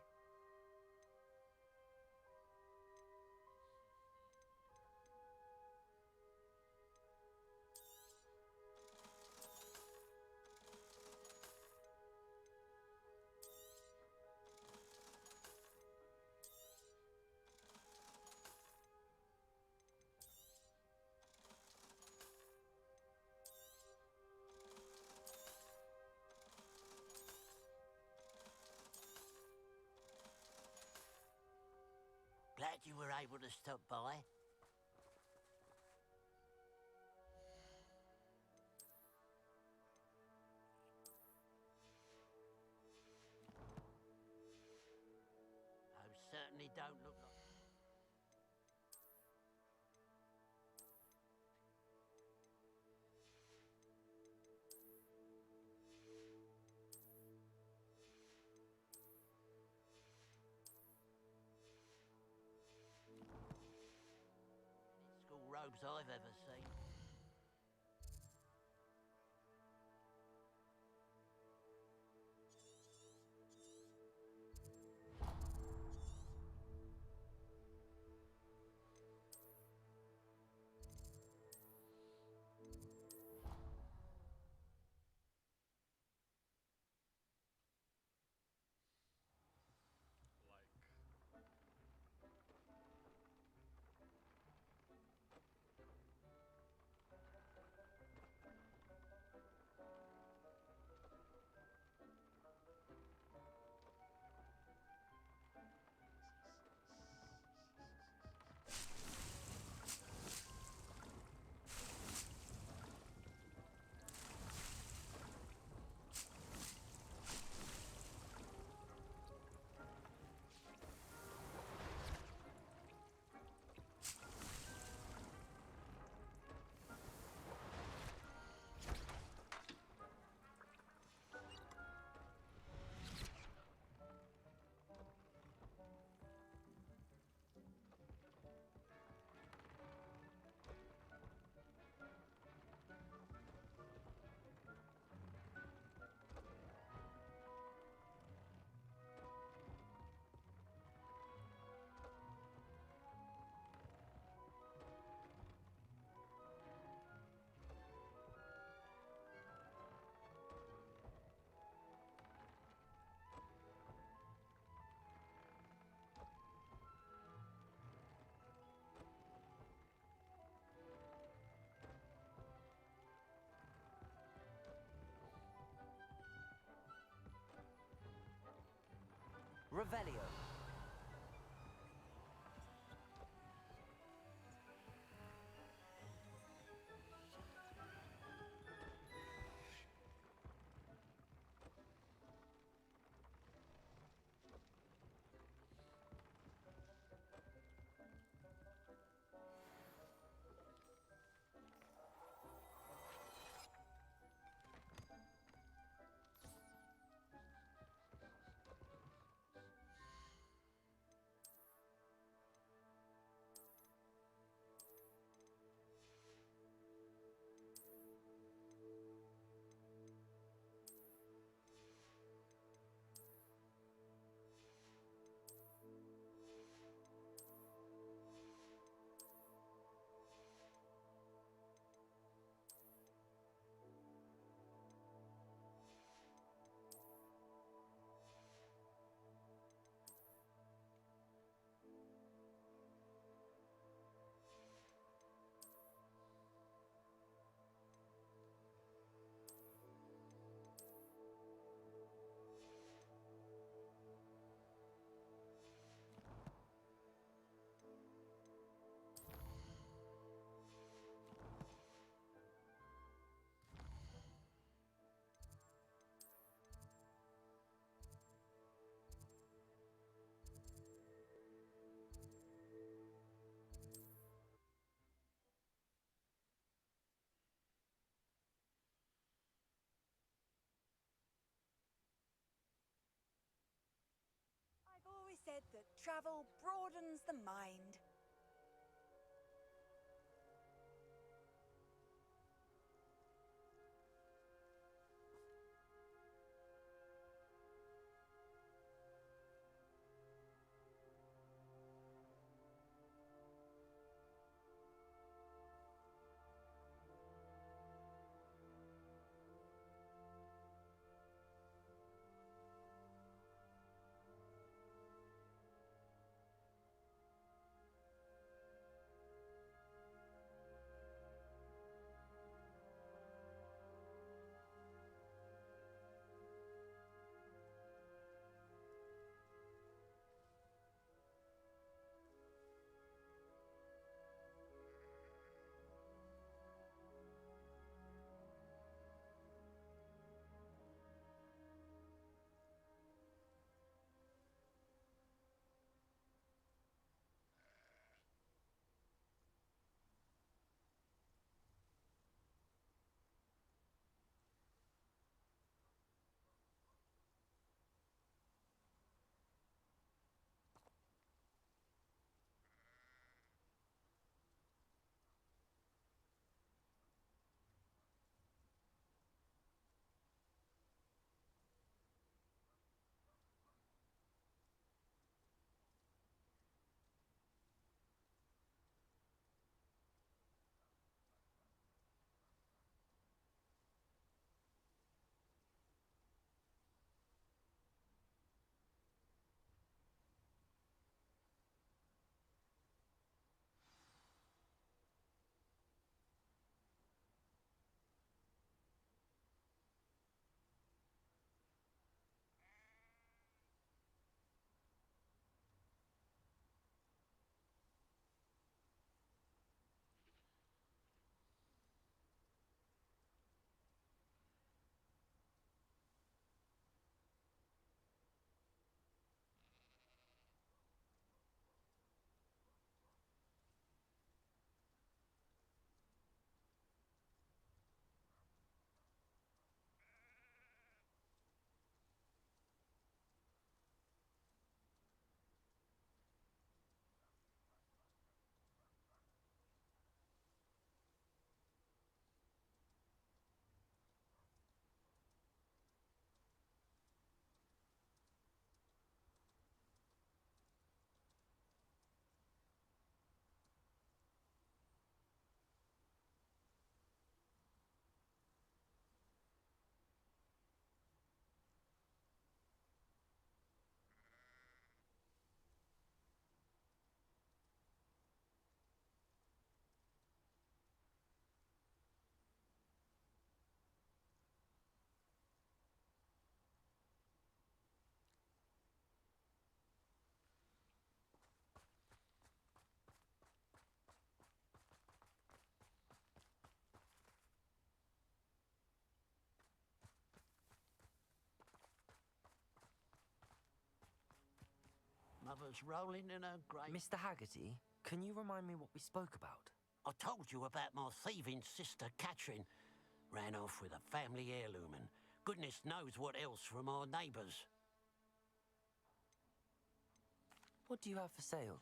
Glad you were able to stop by. Those certainly don't look like... school robes I've ever seen. Revelio. I've always said that travel broadens the mind. Mother's rolling in her grave. Mr. Haggerty, can you remind me what we spoke about? I told you about my thieving sister, Catherine. Ran off with a family heirloom and goodness knows what else from our neighbours. What do you have for sale?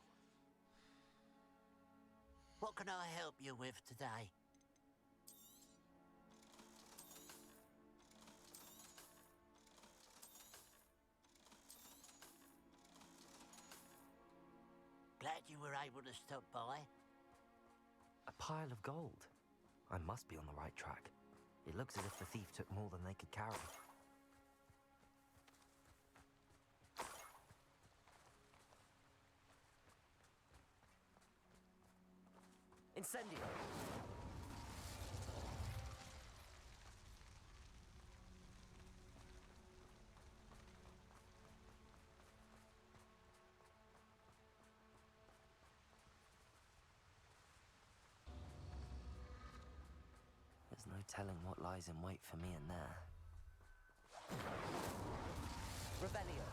What can I help you with today? Glad you were able to stop by. A pile of gold. I must be on the right track. It looks as if the thief took more than they could carry. Incendio! There's no telling what lies in wait for me in there. Revelio!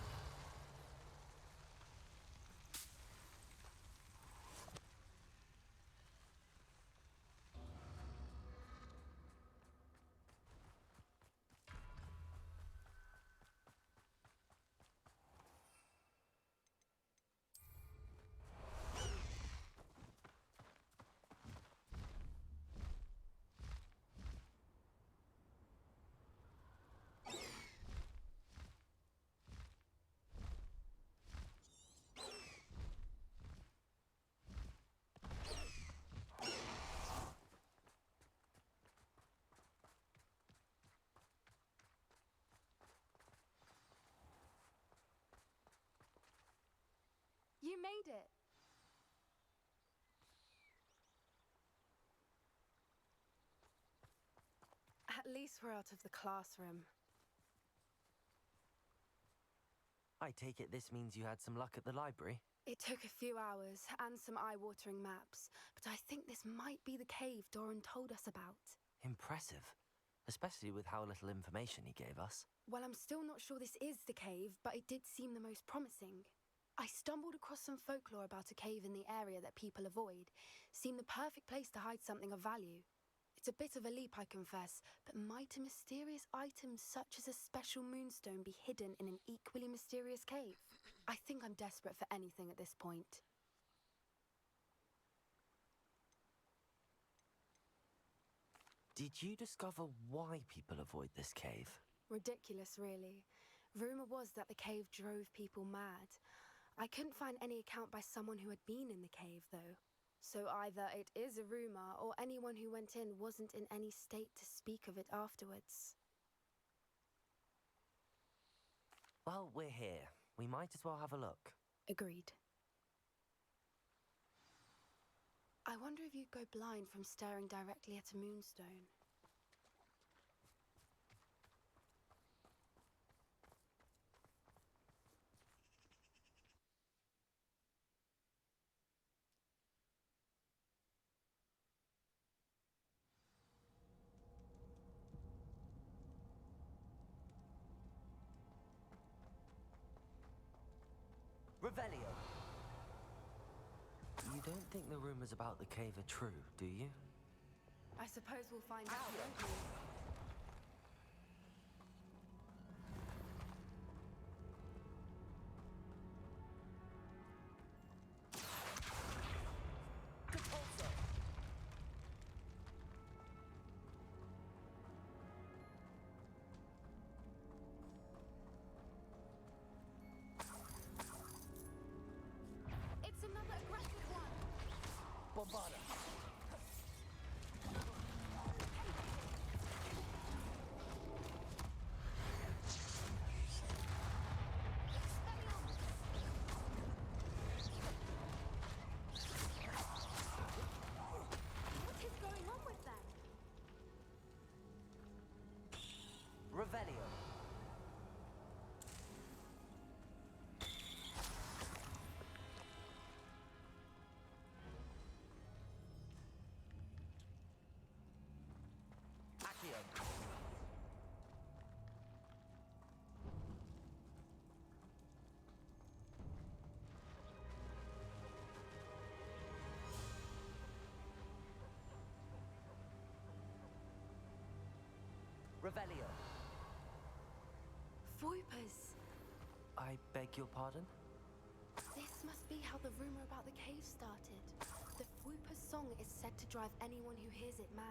You made it! At least we're out of the classroom. I take it this means you had some luck at the library? It took a few hours and some eye-watering maps, but I think this might be the cave Doran told us about. Impressive. Especially with how little information he gave us. Well, I'm still not sure this is the cave, but it did seem the most promising. I stumbled across some folklore about a cave in the area that people avoid. Seemed the perfect place to hide something of value. It's a bit of a leap, I confess, but might a mysterious item such as a special moonstone be hidden in an equally mysterious cave? I think I'm desperate for anything at this point. Did you discover why people avoid this cave? Ridiculous, really. Rumour was that the cave drove people mad. I couldn't find any account by someone who had been in the cave, though. So either it is a rumour, or anyone who went in wasn't in any state to speak of it afterwards. Well, we're here. We might as well have a look. Agreed. I wonder if you'd go blind from staring directly at a moonstone. Revelio! You don't think the rumors about the cave are true, do you? I suppose we'll find out, won't we? It's another aggressive one! Bombada! What is going on with them? Revelio! Revelio. Voipers! I beg your pardon? This must be how the rumor about the cave started. The Fwooper's song is said to drive anyone who hears it mad.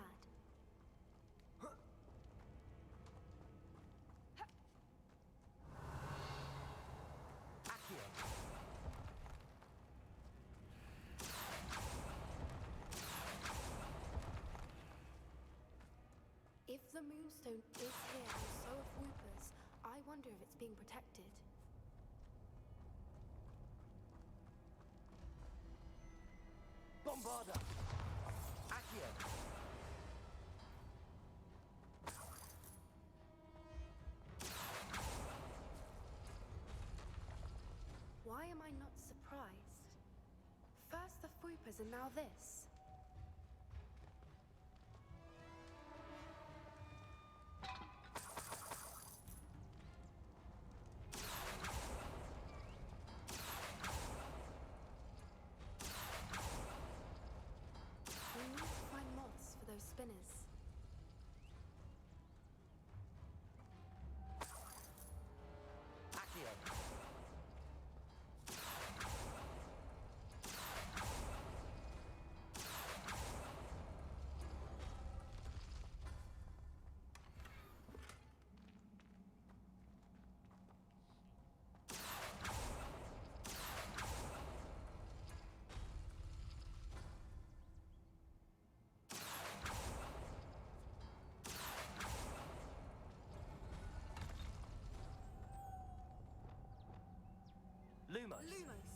Accio. If the Moonstone is here and so are Fwoopers, I wonder if it's being protected. Bombarda. Accio. Why am I not surprised? First the Fwoopers and now this. We need to find moths for those spinners. Accio. Lumos. Lumos!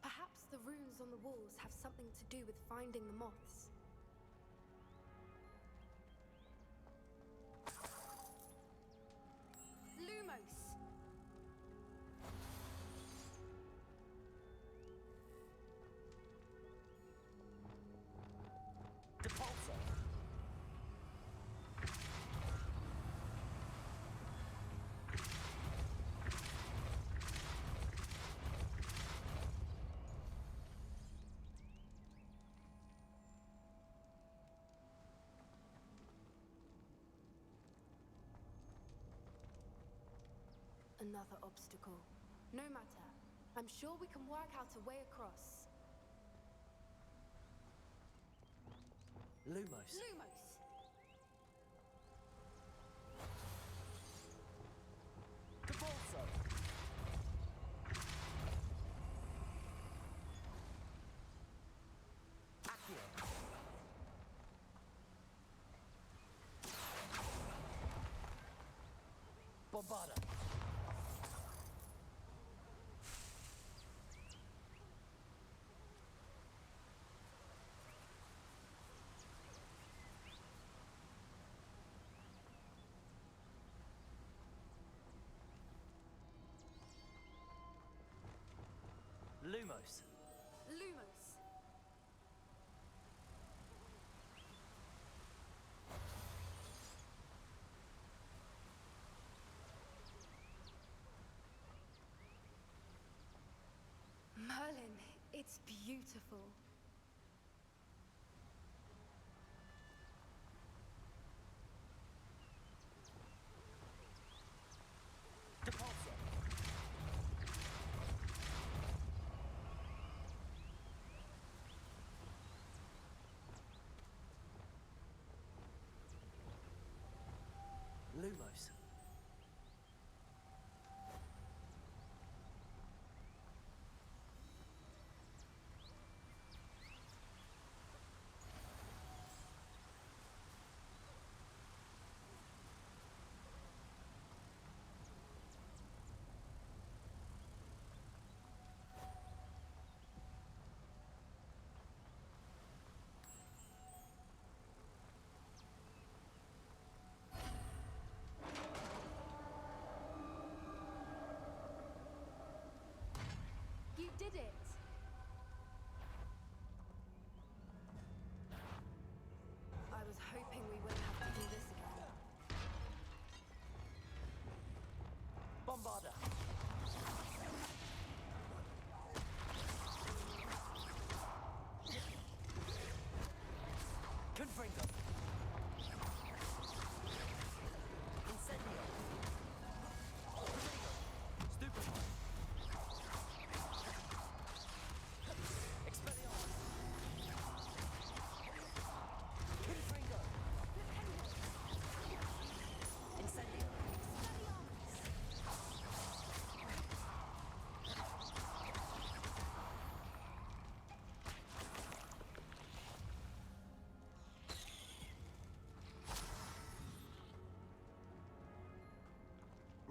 Perhaps the runes on the walls have something to do with finding the moths. Lumos! Depulso. Another obstacle. No matter. I'm sure we can work out a way across. Lumos. Lumos! Depulso. Accio. Bombarda. Lumos. Lumos! Merlin, it's beautiful. Depulso. Lumos.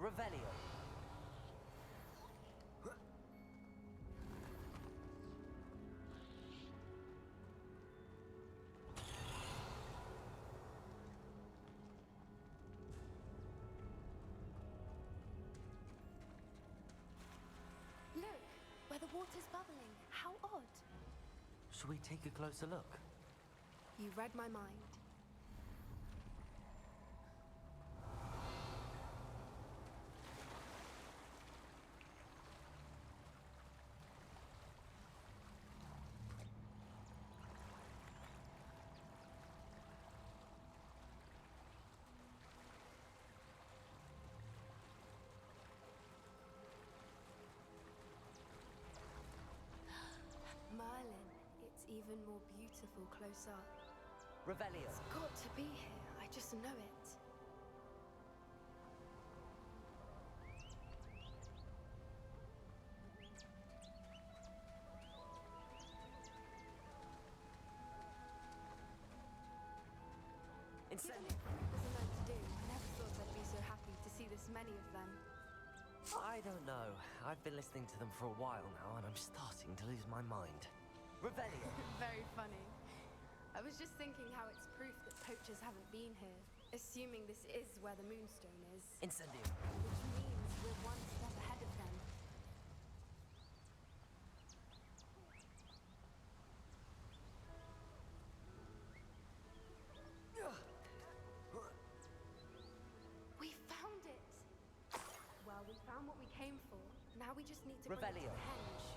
Revelio. Look, where the water's bubbling. How odd. Should we take a closer look? You read my mind. Merlin, it's even more beautiful close up. Revelio. It's got to be here. I just know it. Incendio. There's a lot to do. I never thought I'd be so happy to see this many of them. I don't know. I've been listening to them for a while now, and I'm starting to lose my mind. Revelio. Very funny. I was just thinking how it's proof that poachers haven't been here, assuming this is where the Moonstone is. Incendio. Which means we're one step ahead of them. We found it! Well, we found what we came for. Now we just need to bring it to Revelio. the henge.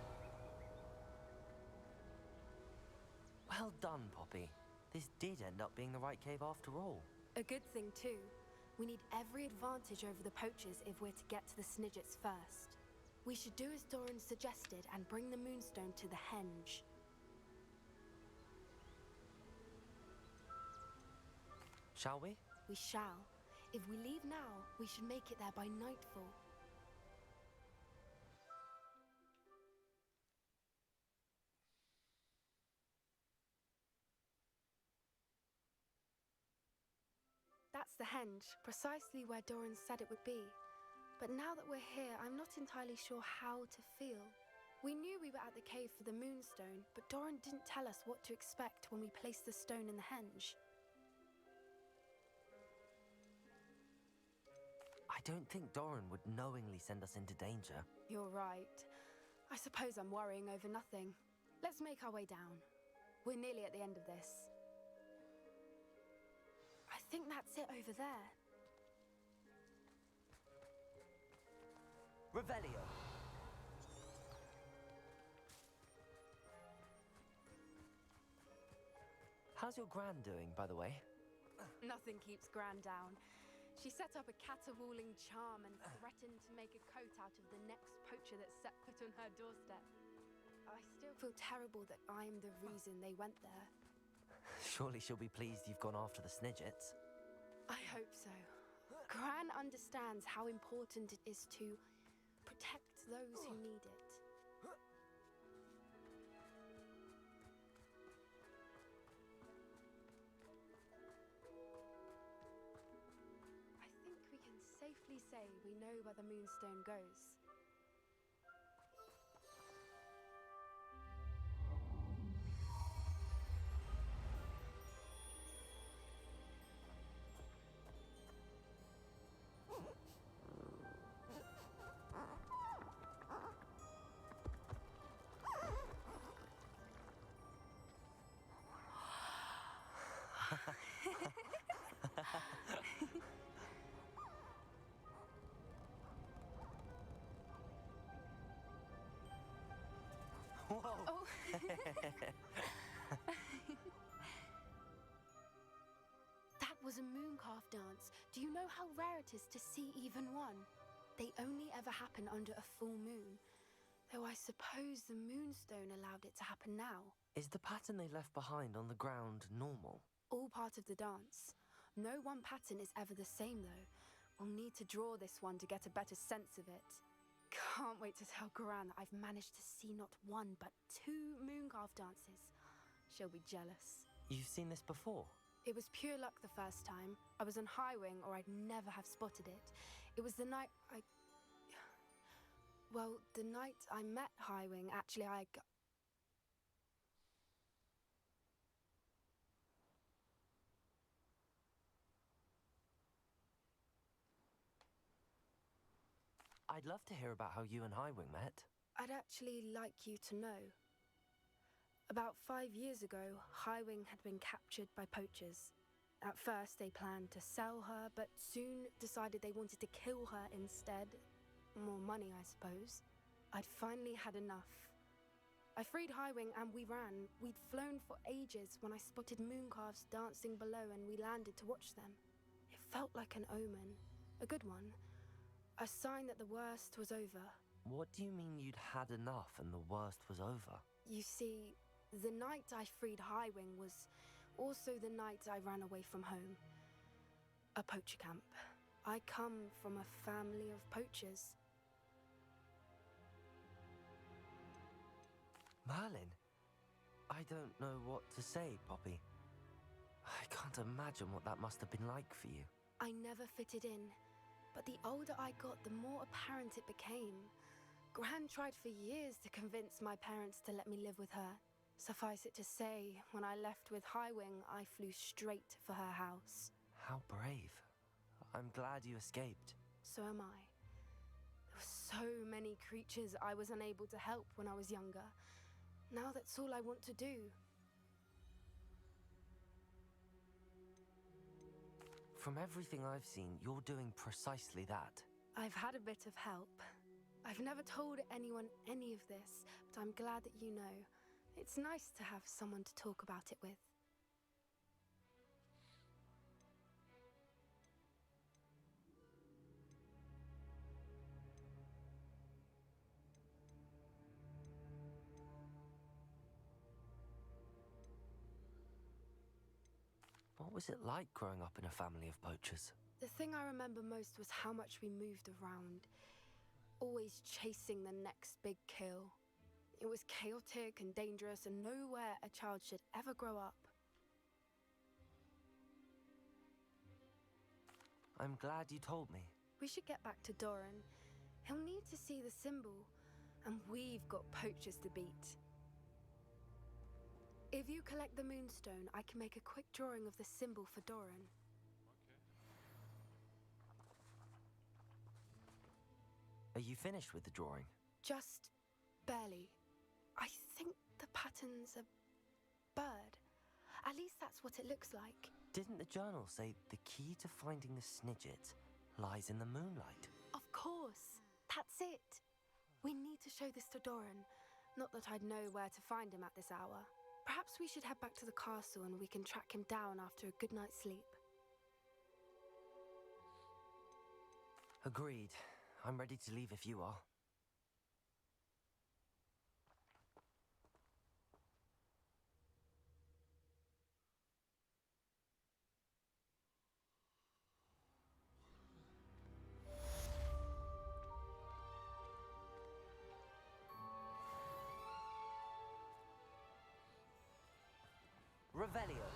Well done, Poppy. This did end up being the right cave after all. A good thing, too. We need every advantage over the poachers if we're to get to the Snidgets first. We should do as Doran suggested and bring the Moonstone to the henge. Shall we? We shall. If we leave now, we should make it there by nightfall. That's the henge, precisely where Doran said it would be. But now that we're here, I'm not entirely sure how to feel. We knew we were at the cave for the Moonstone, but Doran didn't tell us what to expect when we placed the stone in the henge. I don't think Doran would knowingly send us into danger. You're right. I suppose I'm worrying over nothing. Let's make our way down. We're nearly at the end of this. I think that's it over there. Revelio. How's your Gran doing, by the way? Nothing keeps Gran down. She set up a caterwauling charm and threatened to make a coat out of the next poacher that set foot on her doorstep. I still feel terrible that I'm the reason they went there. Surely she'll be pleased you've gone after the Snidgets. I hope so. Gran understands how important it is to protect those who need it. I think we can safely say we know where the Moonstone goes. Whoa! Oh. That was a mooncalf dance. Do you know how rare it is to see even one? They only ever happen under a full moon. Though I suppose the Moonstone allowed it to happen now. Is the pattern they left behind on the ground normal? All part of the dance. No one pattern is ever the same, though. We'll need to draw this one to get a better sense of it. Can't wait to tell Gran that I've managed to see not one, but 2 mooncalf dances. She'll be jealous. You've seen this before? It was pure luck the first time. I was on Highwing, or I'd never have spotted it. It was the night Well, the night I met Highwing, actually, I'd love to hear about how you and Highwing met. I'd actually like you to know. About 5 years ago, Highwing had been captured by poachers. At first, they planned to sell her, but soon decided they wanted to kill her instead. More money, I suppose. I'd finally had enough. I freed Highwing and we ran. We'd flown for ages when I spotted mooncalves dancing below and we landed to watch them. It felt like an omen. A good one. A sign that the worst was over. What do you mean you'd had enough and the worst was over? You see, the night I freed Highwing was also the night I ran away from home. A poacher camp. I come from a family of poachers. Merlin? I don't know what to say, Poppy. I can't imagine what that must have been like for you. I never fitted in, but the older I got, the more apparent it became. Gran tried for years to convince my parents to let me live with her. Suffice it to say, when I left with Highwing, I flew straight for her house. How brave. I'm glad you escaped. So am I. There were so many creatures I was unable to help when I was younger. Now that's all I want to do. From everything I've seen, you're doing precisely that. I've had a bit of help. I've never told anyone any of this, but I'm glad that you know. It's nice to have someone to talk about it with. What was it like growing up in a family of poachers? The thing I remember most was how much we moved around, always chasing the next big kill. It was chaotic and dangerous, and nowhere a child should ever grow up. I'm glad you told me. We should get back to Doran. He'll need to see the symbol, and we've got poachers to beat. If you collect the moonstone, I can make a quick drawing of the symbol for Doran. Are you finished with the drawing? Just barely. I think the pattern's a bird. At least that's what it looks like. Didn't the journal say the key to finding the Snidget lies in the moonlight? Of course. That's it. We need to show this to Doran. Not that I'd know where to find him at this hour. Perhaps we should head back to the castle and we can track him down after a good night's sleep. Agreed. I'm ready to leave if you are. Revelio.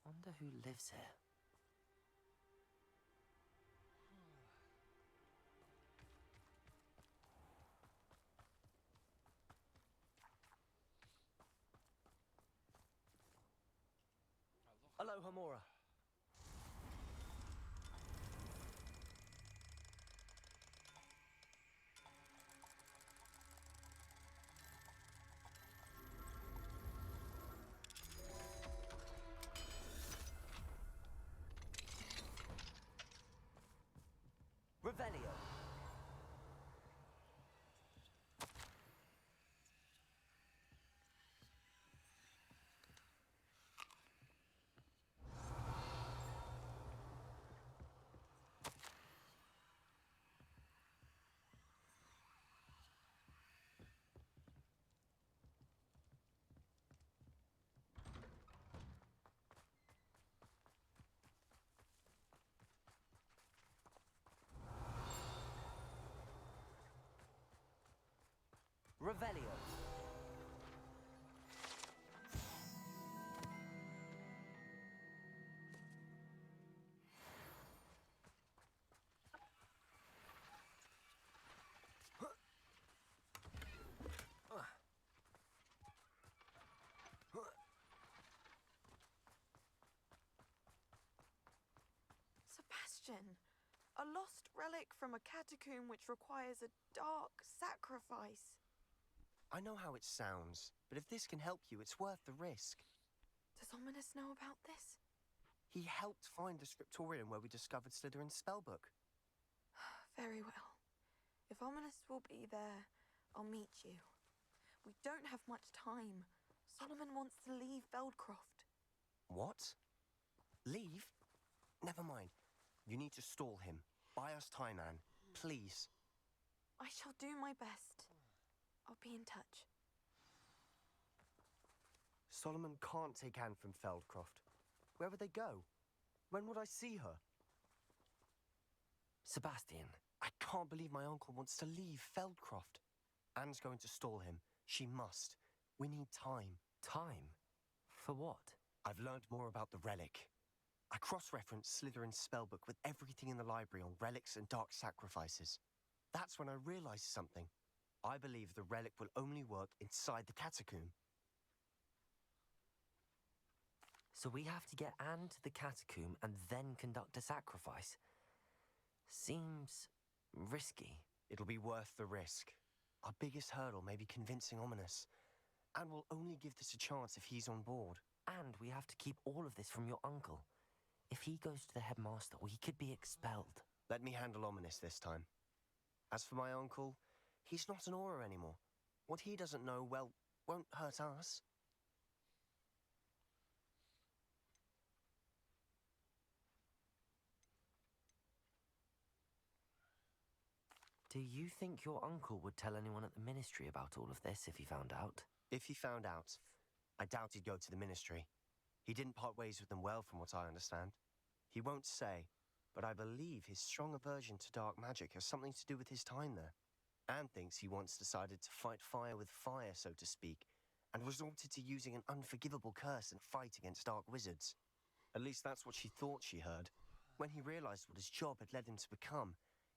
Wonder who lives here. Aloha, Mora. Revelio. Revelio. Sebastian, a lost relic from a catacomb which requires a dark sacrifice. I know how it sounds, but if this can help you, it's worth the risk. Does Ominous know about this? He helped find the scriptorium where we discovered Slytherin's spellbook. Very well. If Ominous will be there, I'll meet you. We don't have much time. Solomon wants to leave Feldcroft. What? Leave? Never mind. You need to stall him. Buy us time, Anne. Please. I shall do my best. I'll be in touch. Solomon can't take Anne from Feldcroft. Where would they go? When would I see her? Sebastian. I can't believe my uncle wants to leave Feldcroft. Anne's going to stall him. She must. We need time. Time? For what? I've learned more about the relic. I cross-referenced Slytherin's spellbook with everything in the library on relics and dark sacrifices. That's when I realized something. I believe the relic will only work inside the catacomb. So we have to get Anne to the catacomb and then conduct a sacrifice. Seems risky. It'll be worth the risk. Our biggest hurdle may be convincing Ominous. And we'll only give this a chance if he's on board. And we have to keep all of this from your uncle. If he goes to the headmaster, we could be expelled. Let me handle Ominous this time. As for my uncle, he's not an Auror anymore. What he doesn't know, well, won't hurt us. Do you think your uncle would tell anyone at the ministry about all of this if he found out? If he found out, I doubt he'd go to the ministry. He didn't part ways with them well, from what I understand. He won't say, but I believe his strong aversion to dark magic has something to do with his time there. Anne thinks he once decided to fight fire with fire, so to speak, and resorted to using an unforgivable curse in fight against dark wizards. At least that's what she thought she heard. When he realized what his job had led him to become,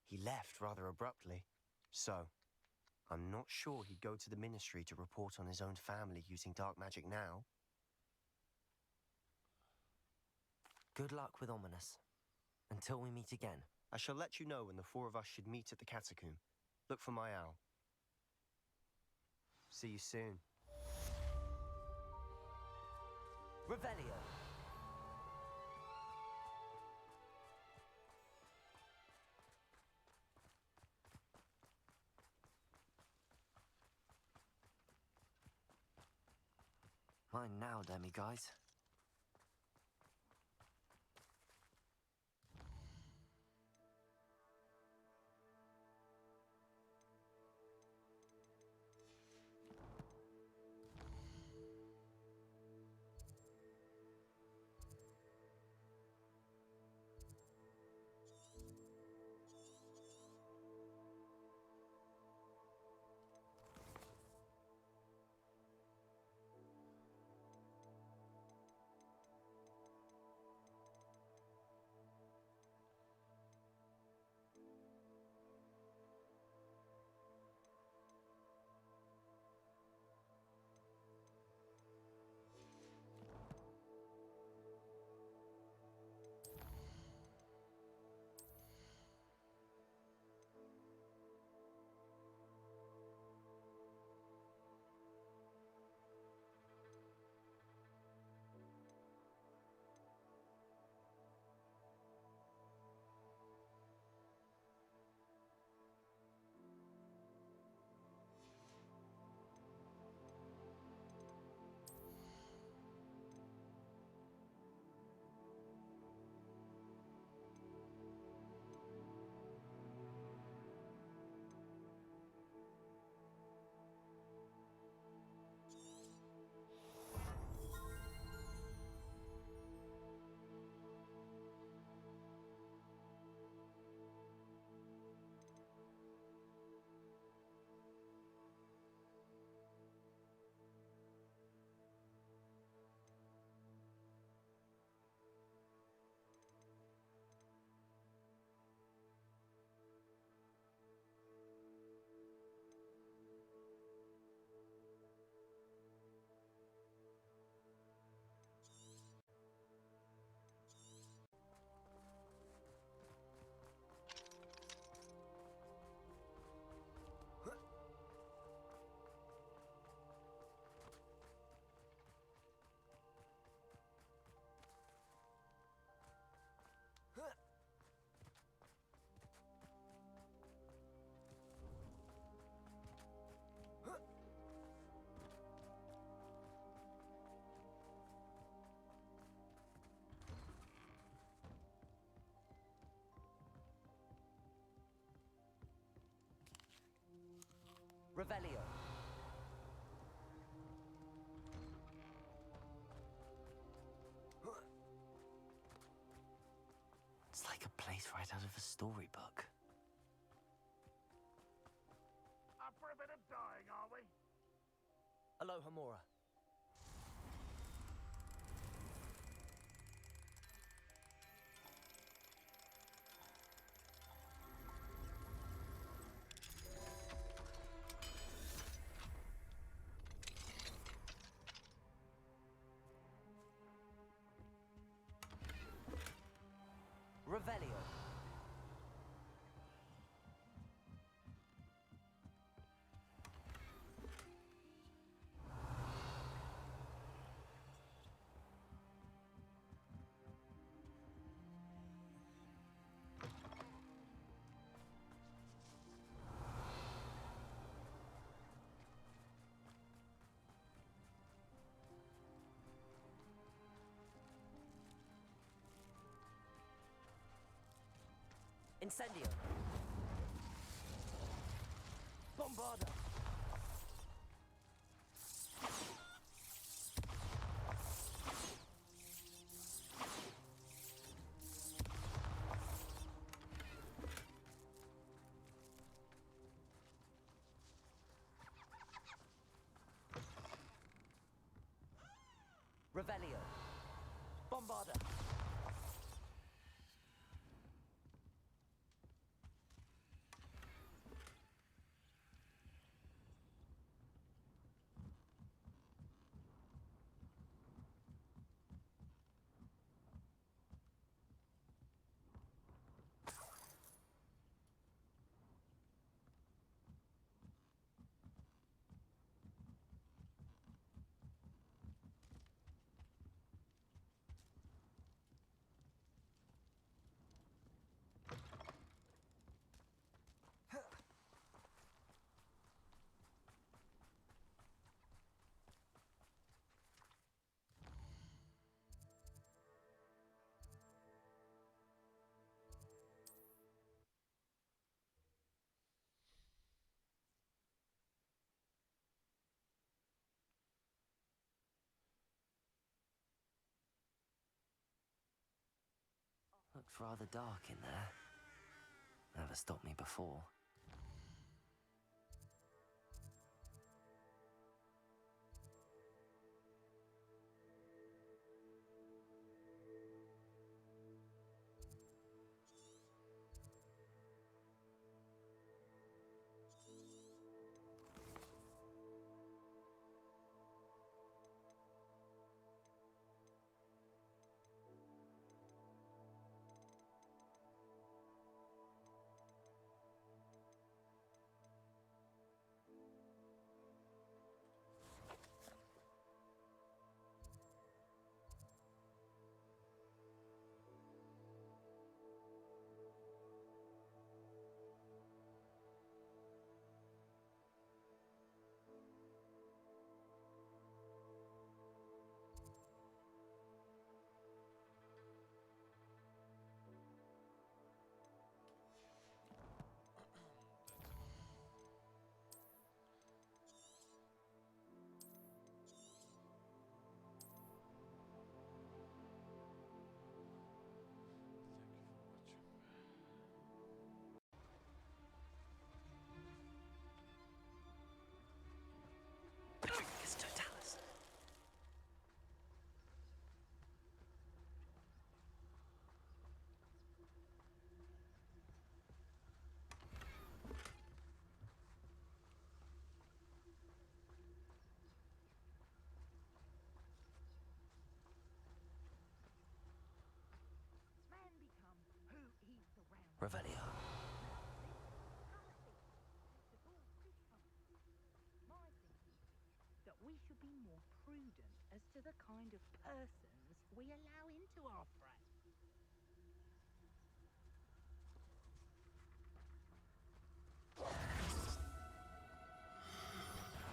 he left rather abruptly. So, I'm not sure he'd go to the ministry to report on his own family using dark magic now. Good luck with Ominous. Until we meet again. I shall let you know when the four of us should meet at the catacomb. Look for my owl. See you soon. Revelio. Mine now, demi-guys. Revelio. It's like a place right out of a storybook. Up for a bit of dying, are we? Aloha Mora. Revelio. Incendio. Bombarda. Revelio. Bombarda. Looks rather dark in there. Never stopped me before. Revelio. That we should be more prudent as to the kind of persons we allow into our fray.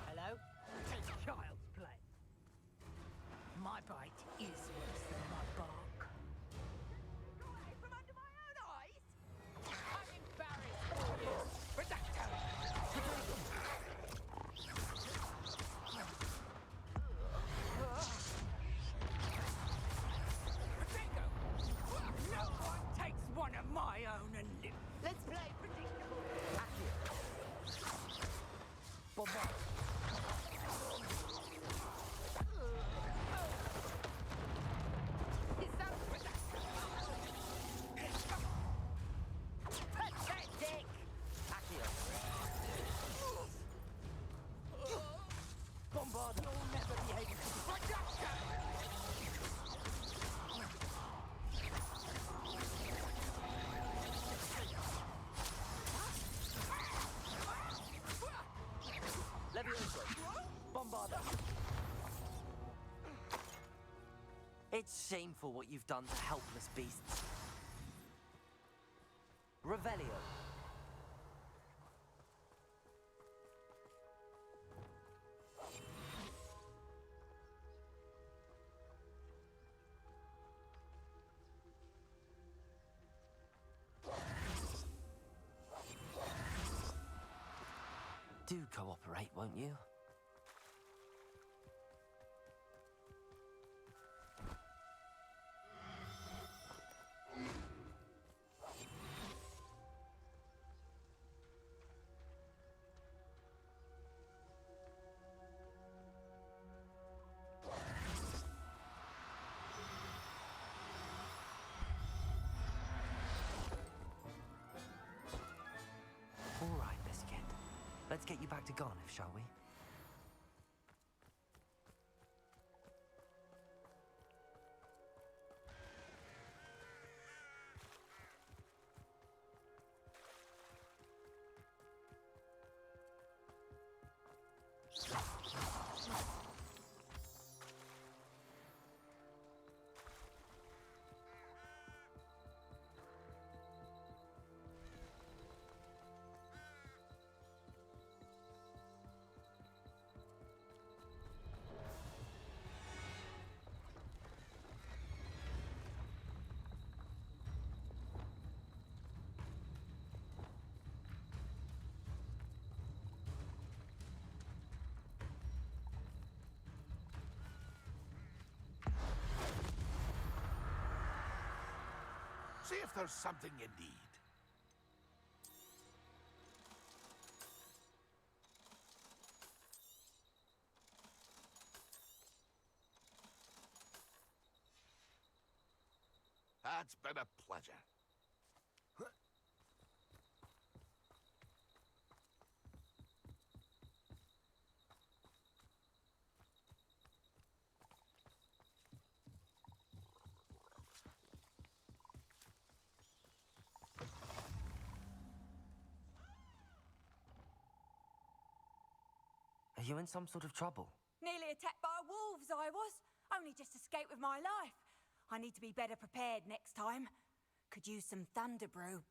Hello? It's child's play. My bite is worse than my bark. Got it from under my own eyes? I'm embarrassed for you. Redacto! Bombarda! It's shameful what you've done to helpless beasts. Revelio. Do cooperate, won't you? All right, Biscuit. Let's get you back to CONF, shall we? See if there's something you need. It's been a pleasure. Are you in some sort of trouble? Nearly attacked by wolves, I was. Only just escaped with my life. I need to be better prepared next time. Could use some thunder brew.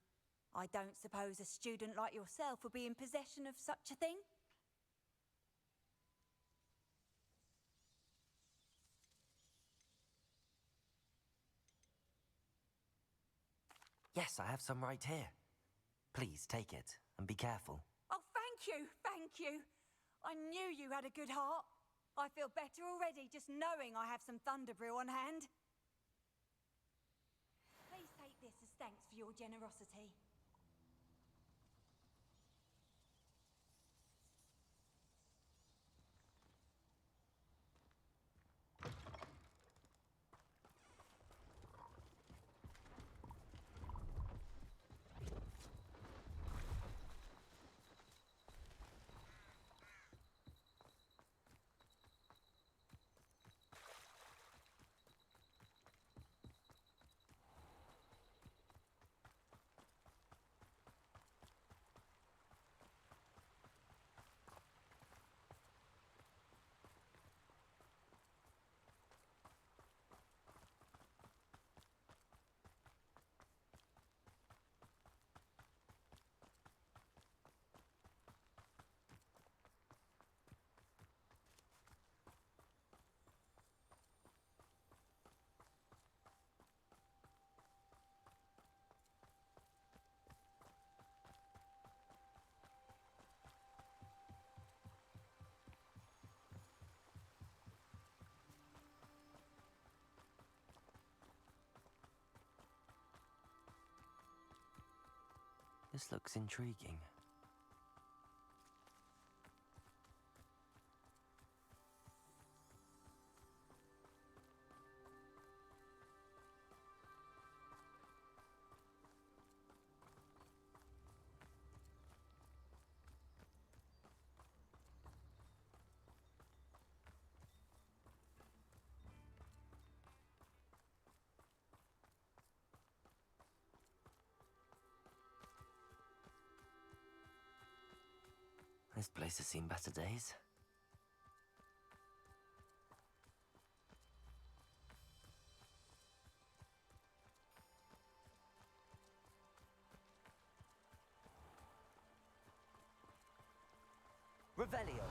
I don't suppose a student like yourself would be in possession of such a thing? Yes, I have some right here. Please take it and be careful. Oh, thank you, thank you. I knew you had a good heart. I feel better already just knowing I have some thunder brew on hand. Please take this as thanks for your generosity. This looks intriguing. This place has seen better days. Revelio.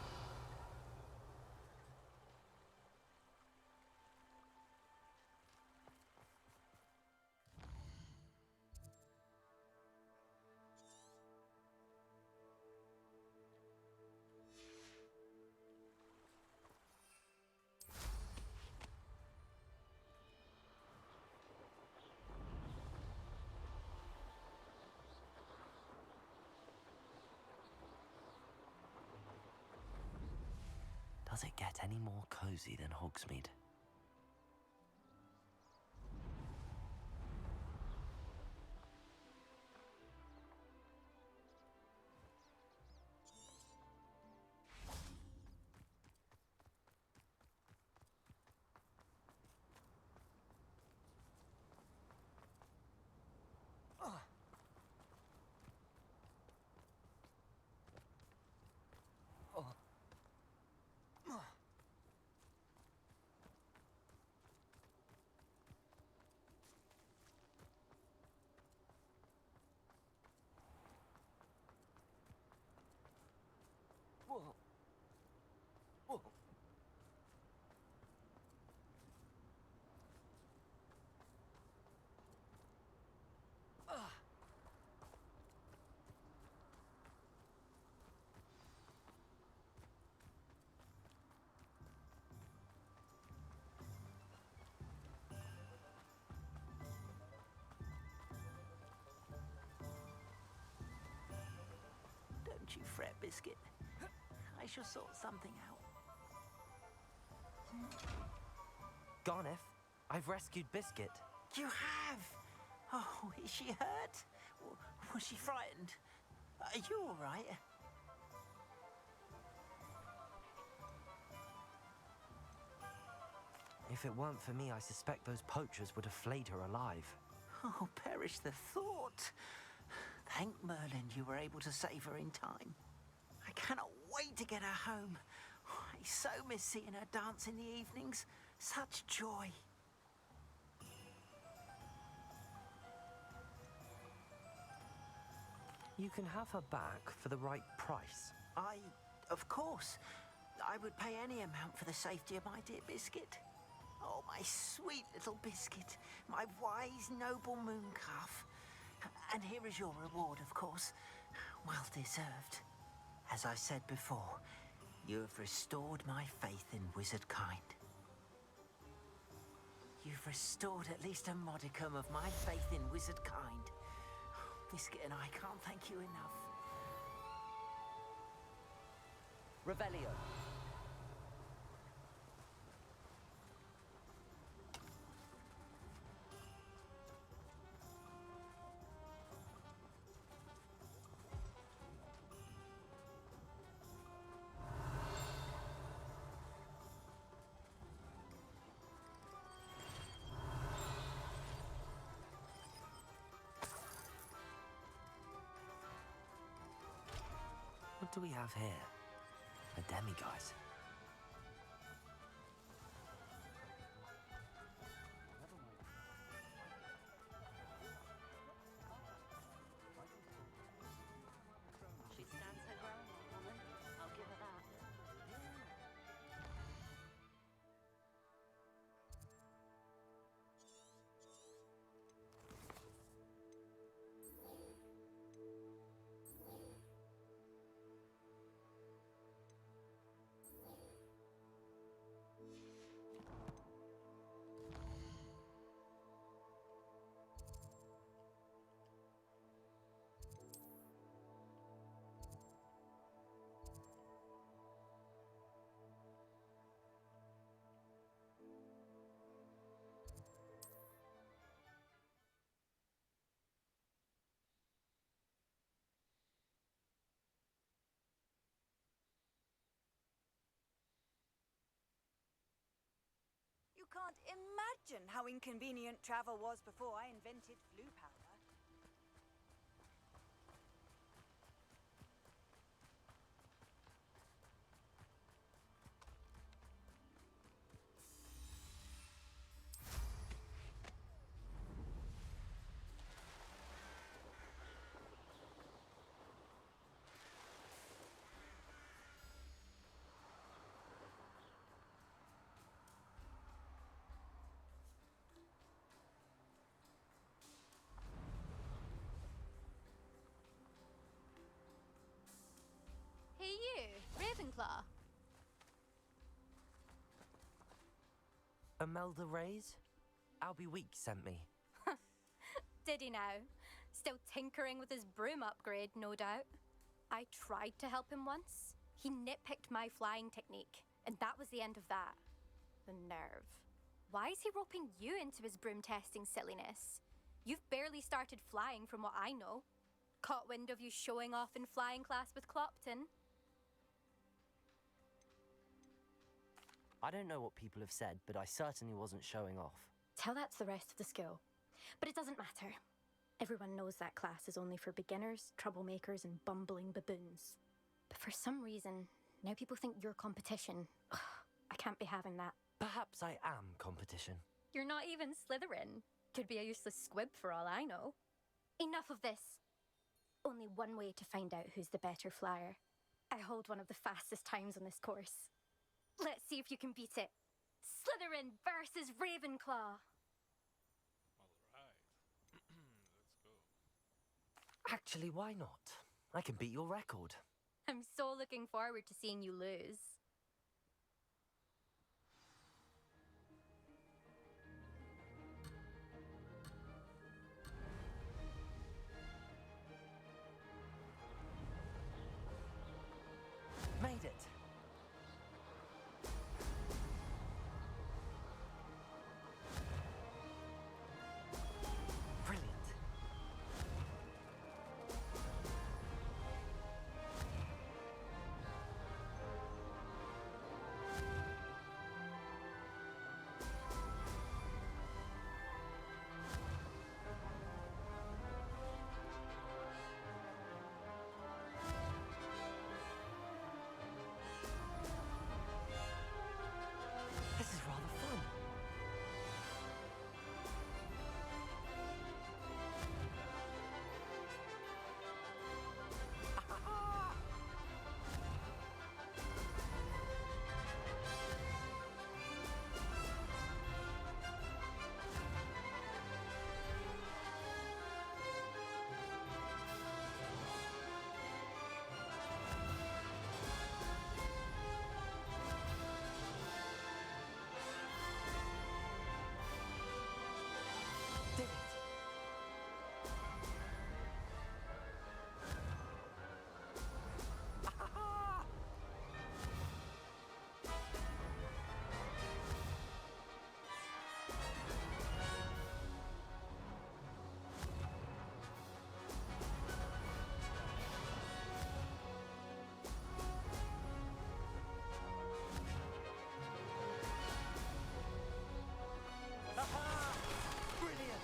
Does it get any more cozy than Hogsmeade? Don't you fret, Biscuit. I shall sort something out. CONF, I've rescued Biscuit. You have? Oh, is she hurt? Was she frightened? Are you all right? If it weren't for me, I suspect those poachers would have flayed her alive. Oh, perish the thought. Thank Merlin you were able to save her in time. I cannot wait to get her home. I so miss seeing her dance in the evenings. Such joy. You can have her back for the right price. Of course, I would pay any amount for the safety of my dear Biscuit. Oh, my sweet little Biscuit, my wise, noble moon calf. And here is your reward, of course. Well deserved. As I said before, you have restored my faith in wizard kind. You've restored at least a modicum of my faith in wizard kind. Biscuit and I can't thank you enough. Revelio. What do we have here? A demiguise. She stands her ground, woman. I'll give her that. You can't imagine how inconvenient travel was before I invented flu powder. Ravenclaw. Imelda Reyes? Albie Weeks sent me. Did he now? Still tinkering with his broom upgrade, no doubt. I tried to help him once. He nitpicked my flying technique, and that was the end of that. The nerve. Why is he roping you into his broom testing silliness? You've barely started flying from what I know. Caught wind of you showing off in flying class with Clopton. I don't know what people have said, but I certainly wasn't showing off. Tell that to the rest of the school. But it doesn't matter. Everyone knows that class is only for beginners, troublemakers, and bumbling baboons. But for some reason, now people think you're competition. I can't be having that. Perhaps I am competition. You're not even Slytherin. Could be a useless squib for all I know. Enough of this. Only one way to find out who's the better flyer. I hold one of the fastest times on this course. Let's see if you can beat it. Slytherin versus Ravenclaw. Alright. Let's go. Actually, why not? I can beat your record. I'm so looking forward to seeing you lose. Made it! Brilliant. This is rather fun. Did it. Brilliant!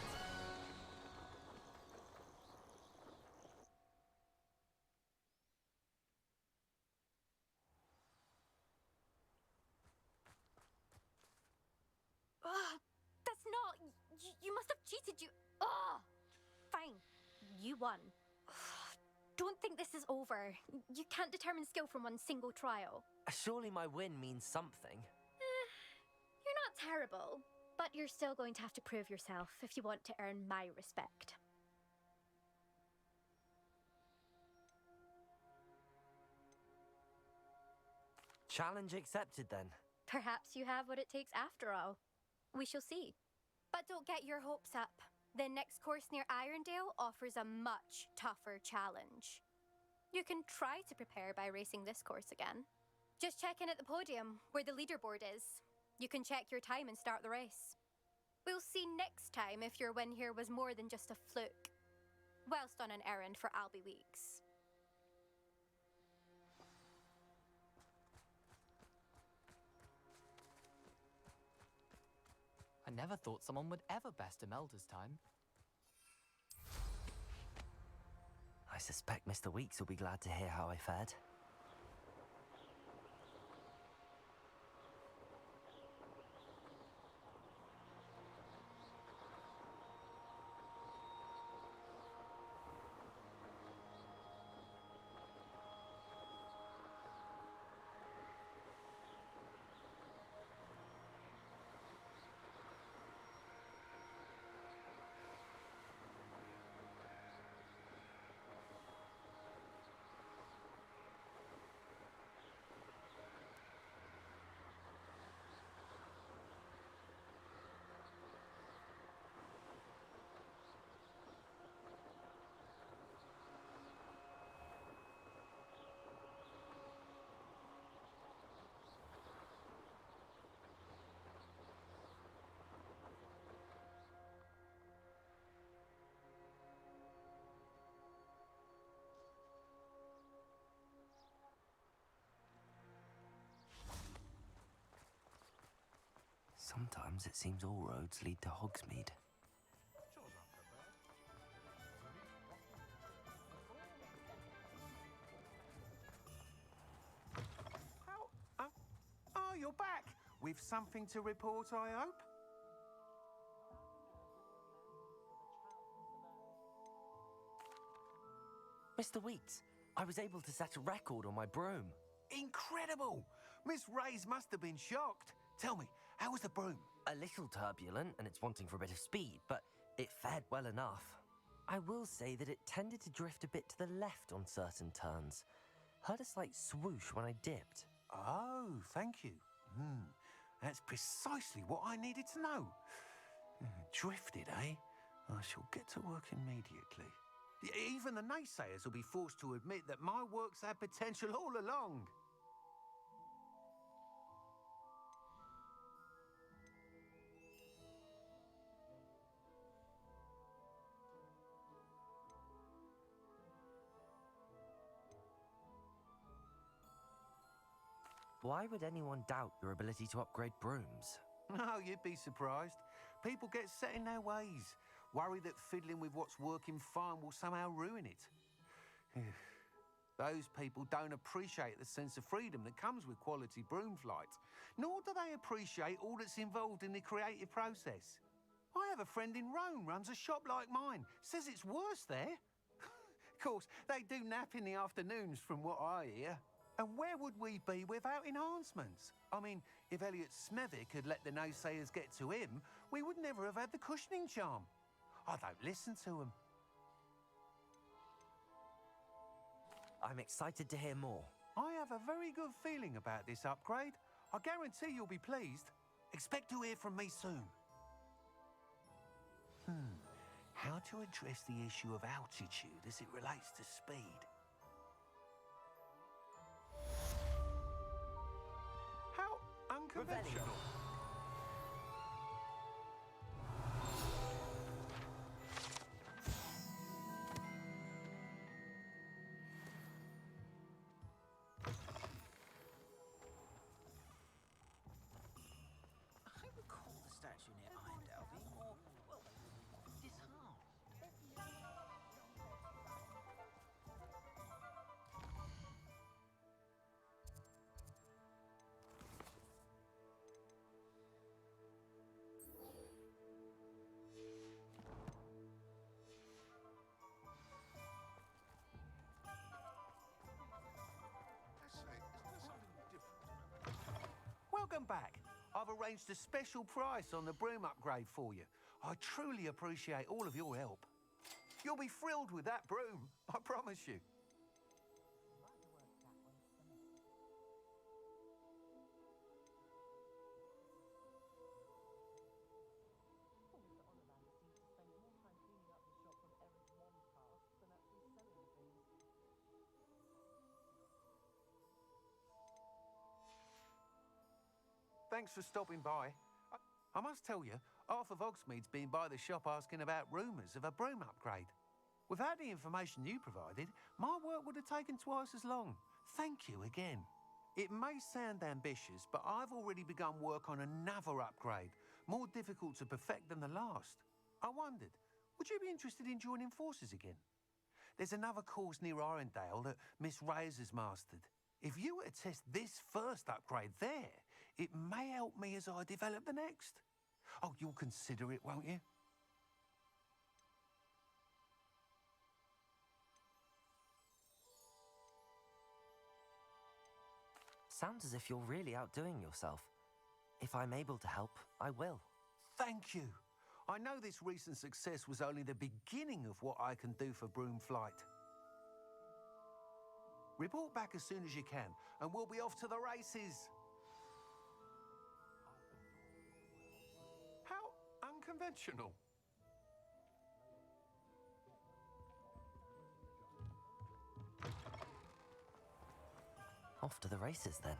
That's not... You must have cheated, you... Fine. You won. Don't think this is over. You can't determine skill from one single trial. Surely my win means something. You're not terrible, but you're still going to have to prove yourself if you want to earn my respect. Challenge accepted then. Perhaps you have what it takes after all. We shall see. But don't get your hopes up. The next course near Irondale offers a much tougher challenge. You can try to prepare by racing this course again. Just check in at the podium, where the leaderboard is. You can check your time and start the race. We'll see next time if your win here was more than just a fluke. Whilst on an errand for Albie Weeks. I never thought someone would ever best Imelda's time. I suspect Mr. Weeks will be glad to hear how I fared. Sometimes it seems all roads lead to Hogsmeade. Oh, you're back! With something to report, I hope? Mr. Wheats, I was able to set a record on my broom. Incredible! Miss Reyes must have been shocked. Tell me, how was the broom? A little turbulent, and it's wanting for a bit of speed, but it fared well enough. I will say that it tended to drift a bit to the left on certain turns. Heard a slight swoosh when I dipped. Oh, thank you. That's precisely what I needed to know. Drifted, eh? I shall get to work immediately. Even the naysayers will be forced to admit that my work's had potential all along. Why would anyone doubt your ability to upgrade brooms? No, you'd be surprised. People get set in their ways, worry that fiddling with what's working fine will somehow ruin it. Those people don't appreciate the sense of freedom that comes with quality broom flight, nor do they appreciate all that's involved in the creative process. I have a friend in Rome runs a shop like mine, says it's worse there. Of course, they do nap in the afternoons from what I hear. And where would we be without enhancements? I mean, if Elliot Smethwick had let the naysayers get to him, we would never have had the cushioning charm. I don't listen to them. I'm excited to hear more. I have a very good feeling about this upgrade. I guarantee you'll be pleased. Expect to hear from me soon. How to address the issue of altitude as it relates to speed? How unconventional. I recall the statue near Irondale being more, well, disarmed. Welcome back. I've arranged a special price on the broom upgrade for you. I truly appreciate all of your help. You'll be thrilled with that broom, I promise you. Thanks for stopping by. I must tell you, half of Hogsmeade's been by the shop asking about rumours of a broom upgrade. Without the information you provided, my work would have taken twice as long. Thank you again. It may sound ambitious, but I've already begun work on another upgrade, more difficult to perfect than the last. I wondered, would you be interested in joining forces again? There's another course near Irondale that Miss Reyes has mastered. If you were to test this first upgrade there, it may help me as I develop the next. Oh, you'll consider it, won't you? Sounds as if you're really outdoing yourself. If I'm able to help, I will. Thank you. I know this recent success was only the beginning of what I can do for broom flight. Report back as soon as you can, and we'll be off to the races. How unconventional. Off to the races, then.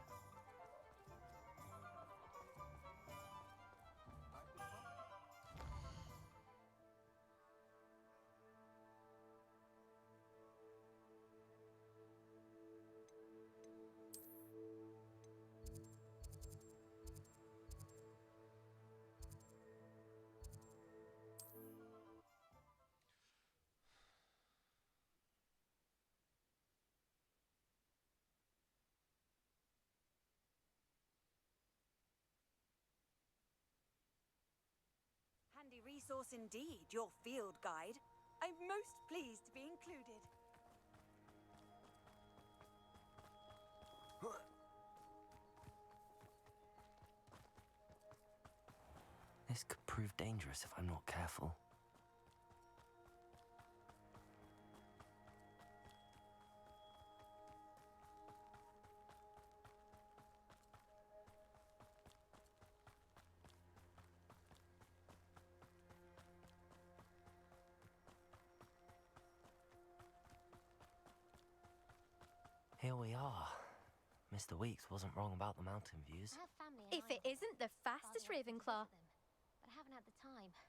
resource indeed, your field guide. I'm most pleased to be included. This could prove dangerous if I'm not careful. Here we are. Mr. Weeks wasn't wrong about the mountain views. I have family in If it isn't the fastest Ravenclaw. but I haven't had the time or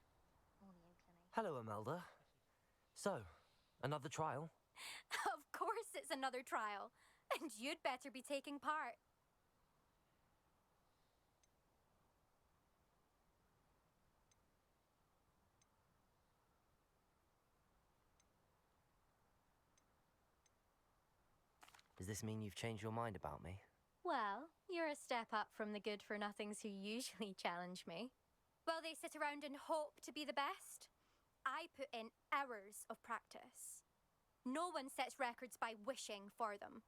the inclination. Hello, Imelda. So, another trial? Of course it's another trial. And you'd better be taking part. Does this mean you've changed your mind about me? Well, you're a step up from the good-for-nothings who usually challenge me. While they sit around and hope to be the best, I put in hours of practice. No one sets records by wishing for them,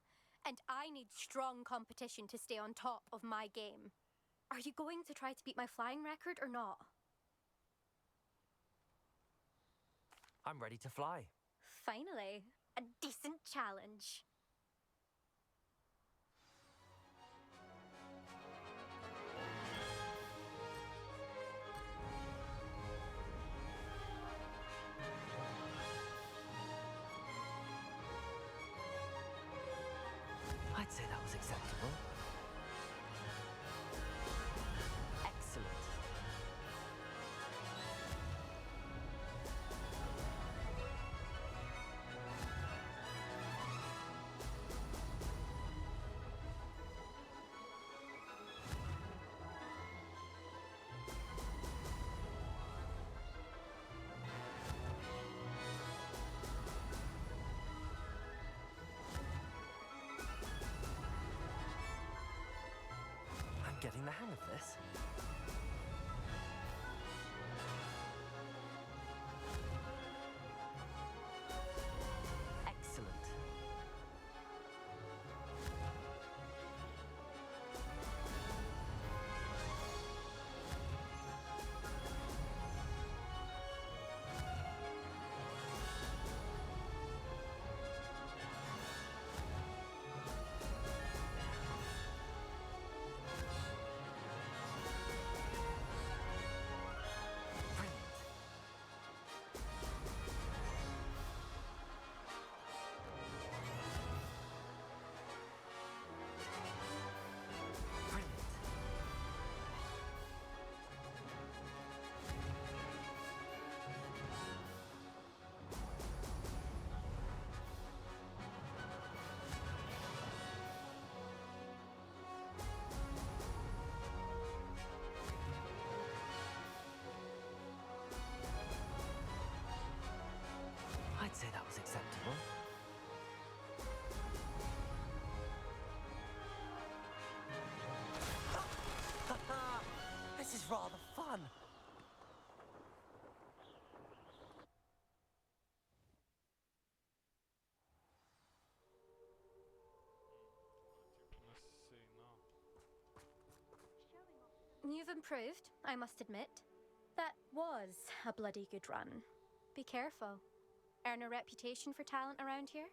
and I need strong competition to stay on top of my game. Are you going to try to beat my flying record or not? I'm ready to fly. Finally, a decent challenge. I'd say that was acceptable. Excellent. I'm getting the hang of this. Excellent. I'd say that was acceptable. This is rather fun. You've improved, I must admit. That was a bloody good run. Be careful. Earn a reputation for talent around here,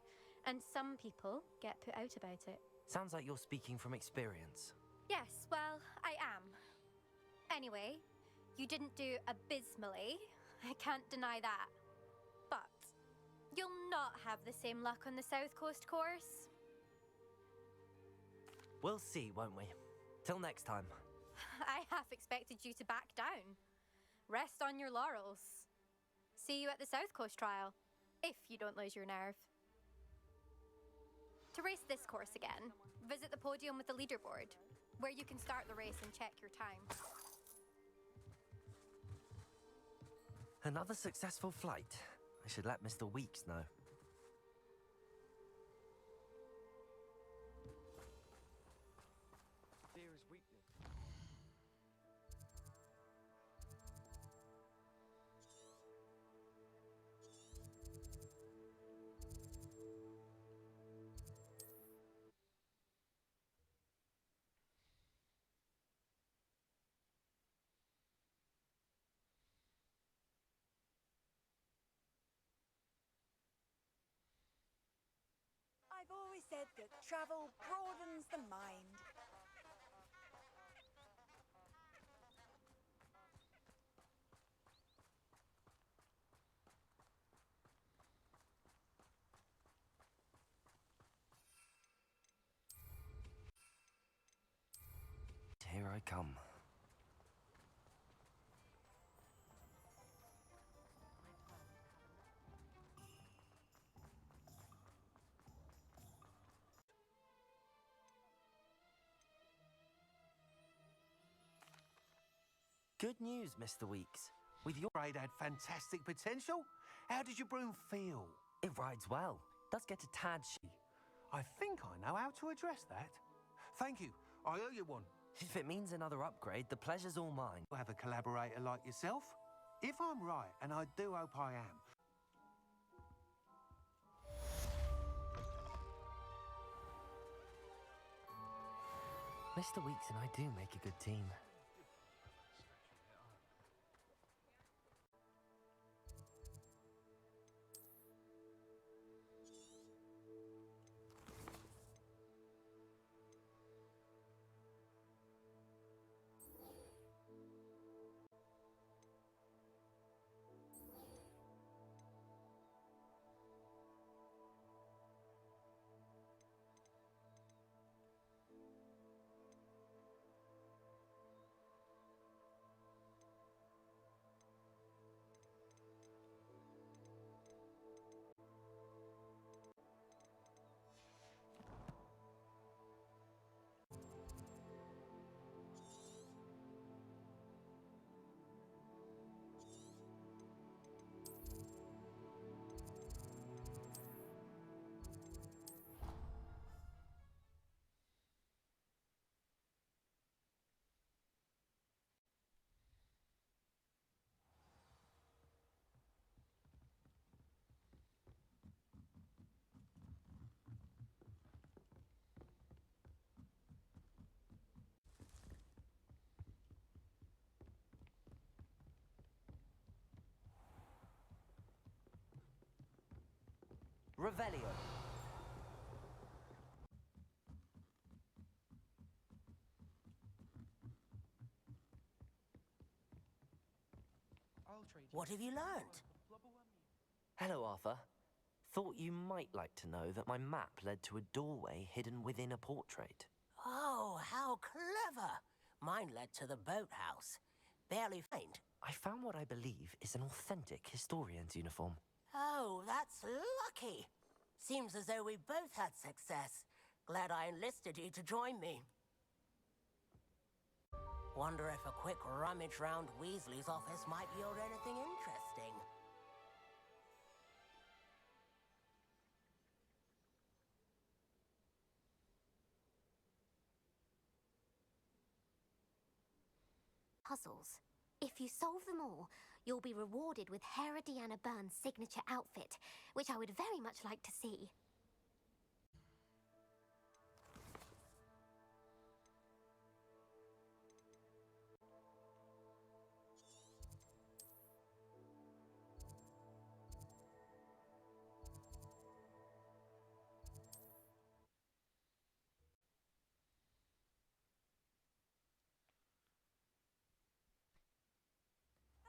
and some people get put out about it. Sounds like you're speaking from experience. Yes, well, I am. Anyway, you didn't do abysmally. I can't deny that. But you'll not have the same luck on the South Coast course. We'll see, won't we? Till next time. I half expected you to back down. Rest on your laurels. See you at the South Coast trial, if you don't lose your nerve. To race this course again, visit the podium with the leaderboard, where you can start the race and check your time. Another successful flight. I should let Mr. Weeks know. Fear is weakness. said that travel broadens the mind. Here I come. Good news, Mr. Weeks. With your Raid had fantastic potential. How does your broom feel? It rides well. Does get a tad I think I know how to address that. Thank you. I owe you one. If it means another upgrade, the pleasure's all mine. You have a collaborator like yourself? If I'm right, and I do hope I am, Mr. Weeks and I do make a good team. Revelio. What have you learned? Hello, Arthur. Thought you might like to know that my map led to a doorway hidden within a portrait. Oh, how clever! Mine led to the boathouse. Barely faint. I found what I believe is an authentic historian's uniform. Oh, that's lucky. Seems as though we both had success. Glad I enlisted you to join me. Wonder if a quick rummage round Weasley's office might yield anything interesting. Puzzles. If you solve them all, you'll be rewarded with Herodiana Byrne's signature outfit, which I would very much like to see.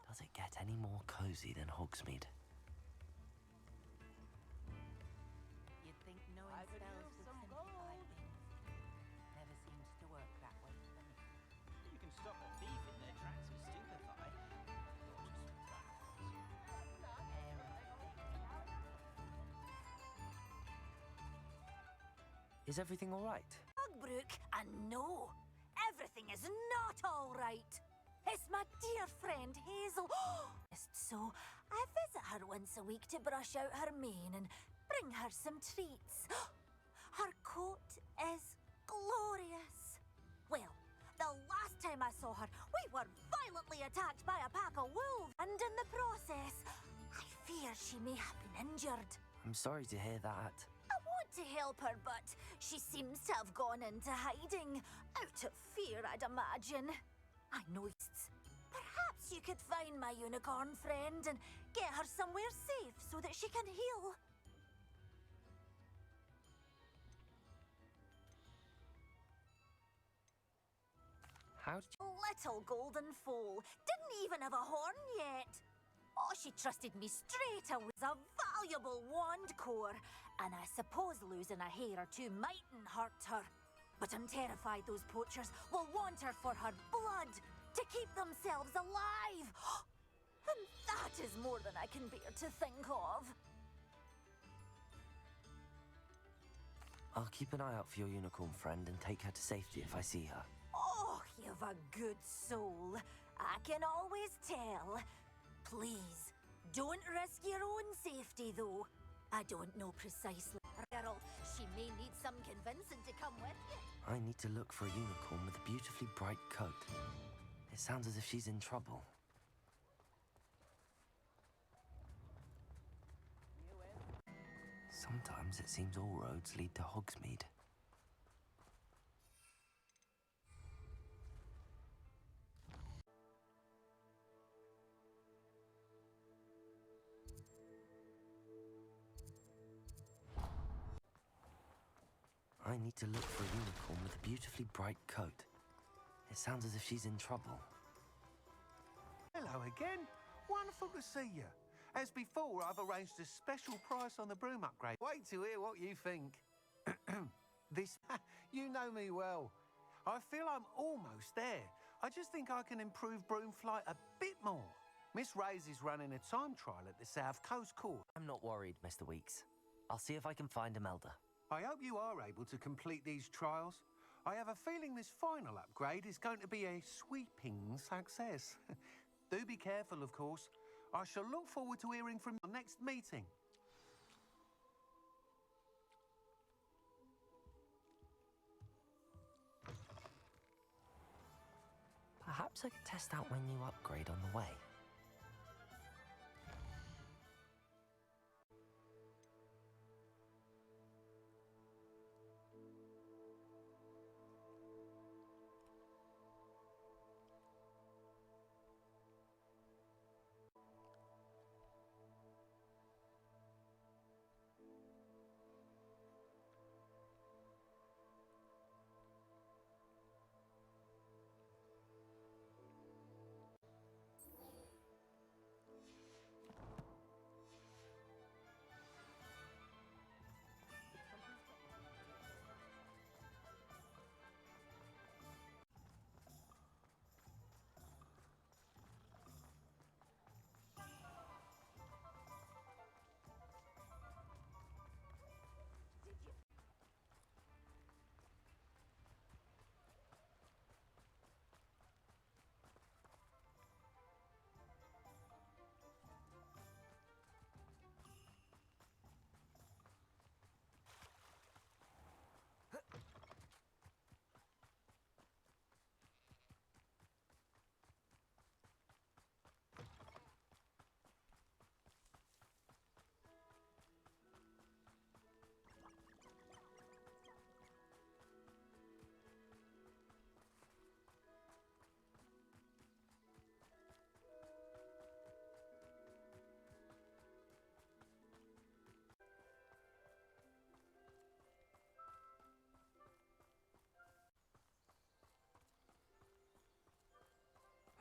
Does it get any more cozy than Hogsmeade? You'd think knowing spells would simplify things. Never seems to work that way for me. You can stop a thief in their tracks with stupefy. Is everything all right? Hugbrook, and no, everything is not all right. It's my dear friend Hazel. So I visit her once a week to brush out her mane and bring her some treats. Her coat is glorious. Well, the last time I saw her, we were violently attacked by a pack of wolves, and in the process, I fear she may have been injured. I'm sorry to hear that. I want to help her, but she seems to have gone into hiding. Out of fear, I'd imagine. I know. Perhaps you could find my unicorn friend and get her somewhere safe so that she can heal. How did you... Little golden foal. Didn't even have a horn yet. Oh, she trusted me straight away as a valuable wand core. And I suppose losing a hair or two mightn't hurt her. But I'm terrified those poachers will want her for her blood, to keep themselves alive. And that is more than I can bear to think of. I'll keep an eye out for your unicorn friend and take her to safety if I see her. Oh, you've a good soul. I can always tell. Please, don't risk your own safety, though. I don't know precisely. Earl, she may need some convincing to come with you. I need to look for a unicorn with a beautifully bright coat. It sounds as if she's in trouble. Sometimes it seems all roads lead to Hogsmeade. I need to look for a unicorn with a beautifully bright coat. It sounds as if she's in trouble. Hello again. Wonderful to see you. As before, I've arranged a special price on the broom upgrade. Wait to hear what you think. This, you know me well. I feel I'm almost there. I just think I can improve broom flight a bit more. Miss Ray's is running a time trial at the South Coast Court. I'm not worried, Mr. Weeks. I'll see if I can find Imelda. I hope you are able to complete these trials. I have a feeling this final upgrade is going to be a sweeping success. Do be careful, of course. I shall look forward to hearing from your next meeting. Perhaps I could test out my new upgrade on the way.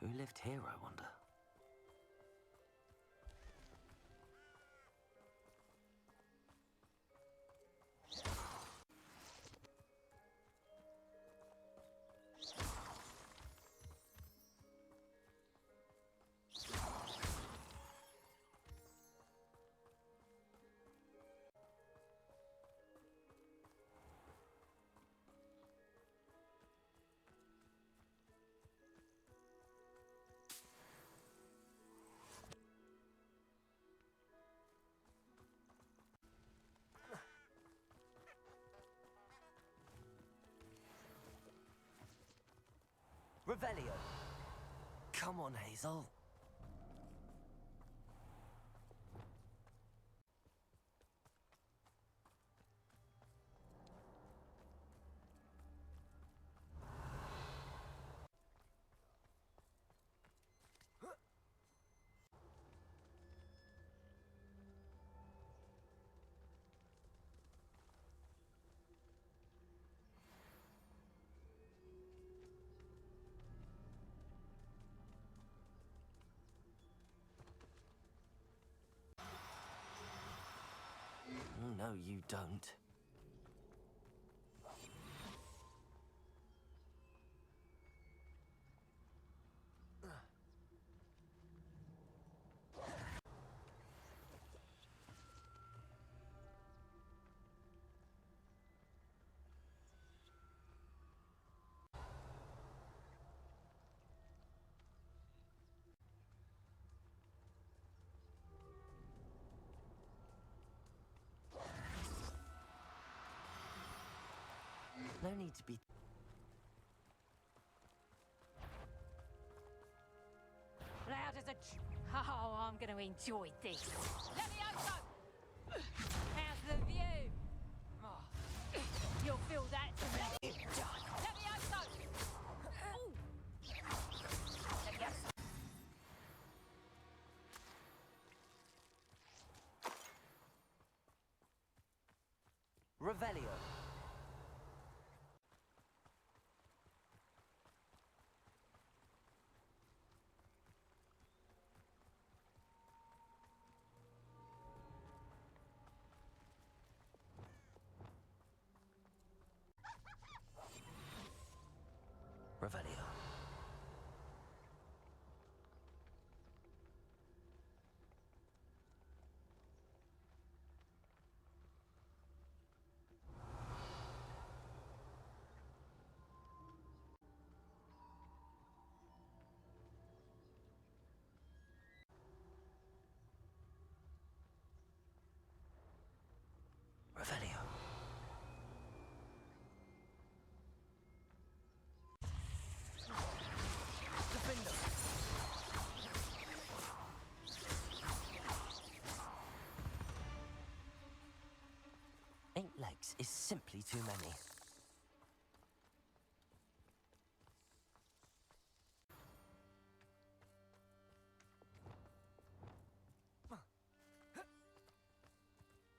Who lived here, I wonder? Revelio. Come on, Hazel. no, you don't. No need to be... Loud as a... Oh, I'm going to enjoy this. Levioso! How's the view? Oh, you'll feel that to me. Levioso! Ooh. Levioso. Revelio. Revelio. Revelio. Defender. Eight legs is simply too many.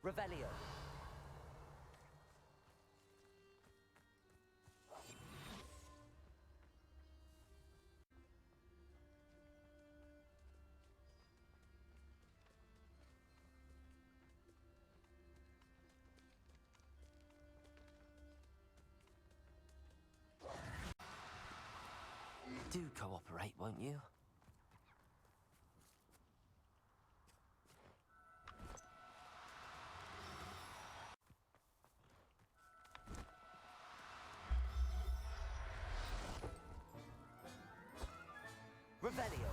Revelio. Do cooperate, won't you? Revelio.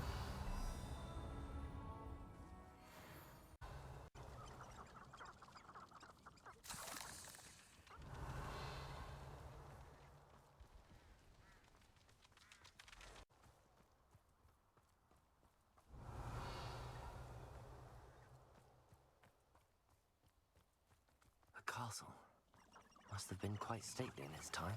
A castle. Must have been quite stately in its time.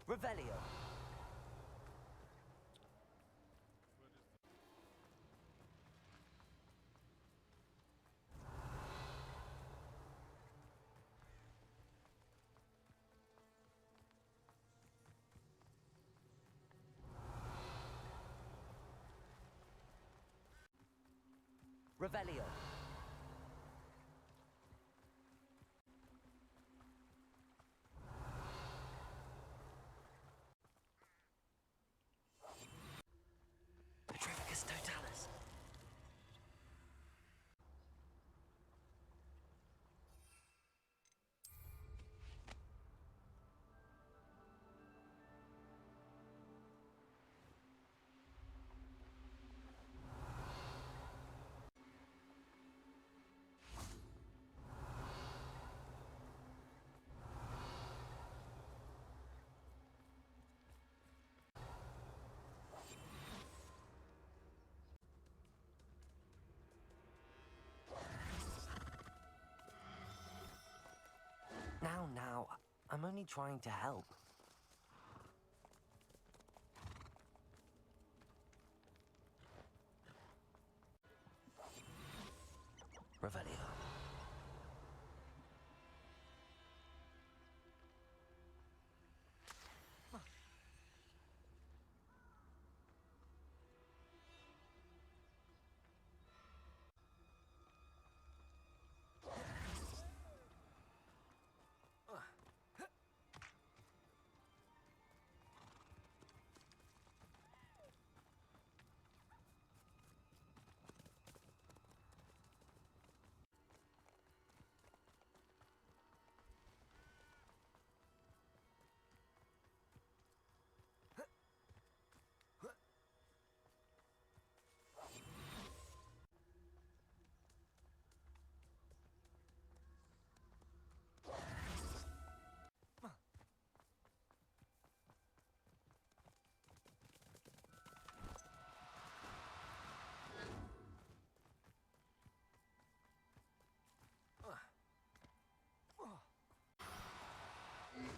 Revelio. Revelio. Petrificus totalis. Now, I'm only trying to help.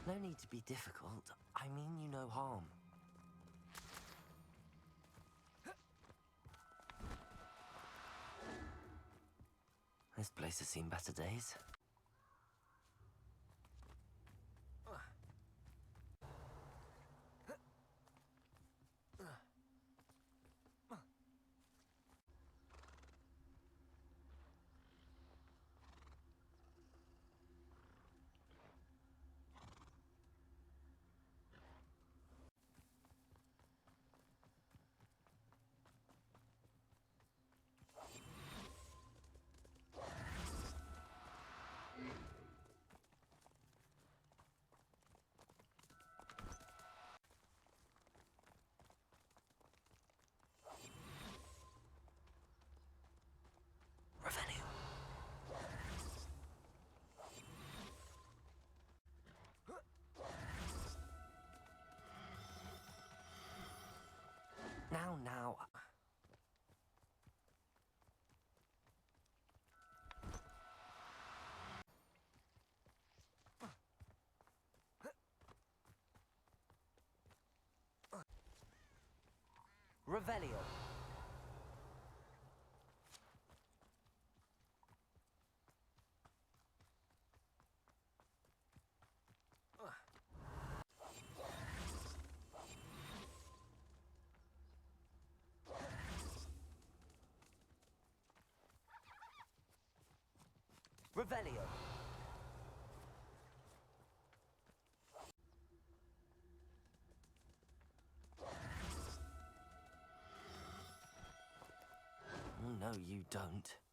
No need to be difficult. I mean you no harm. This place has seen better days. Now. Revelio. Revelio. Oh, no, you don't.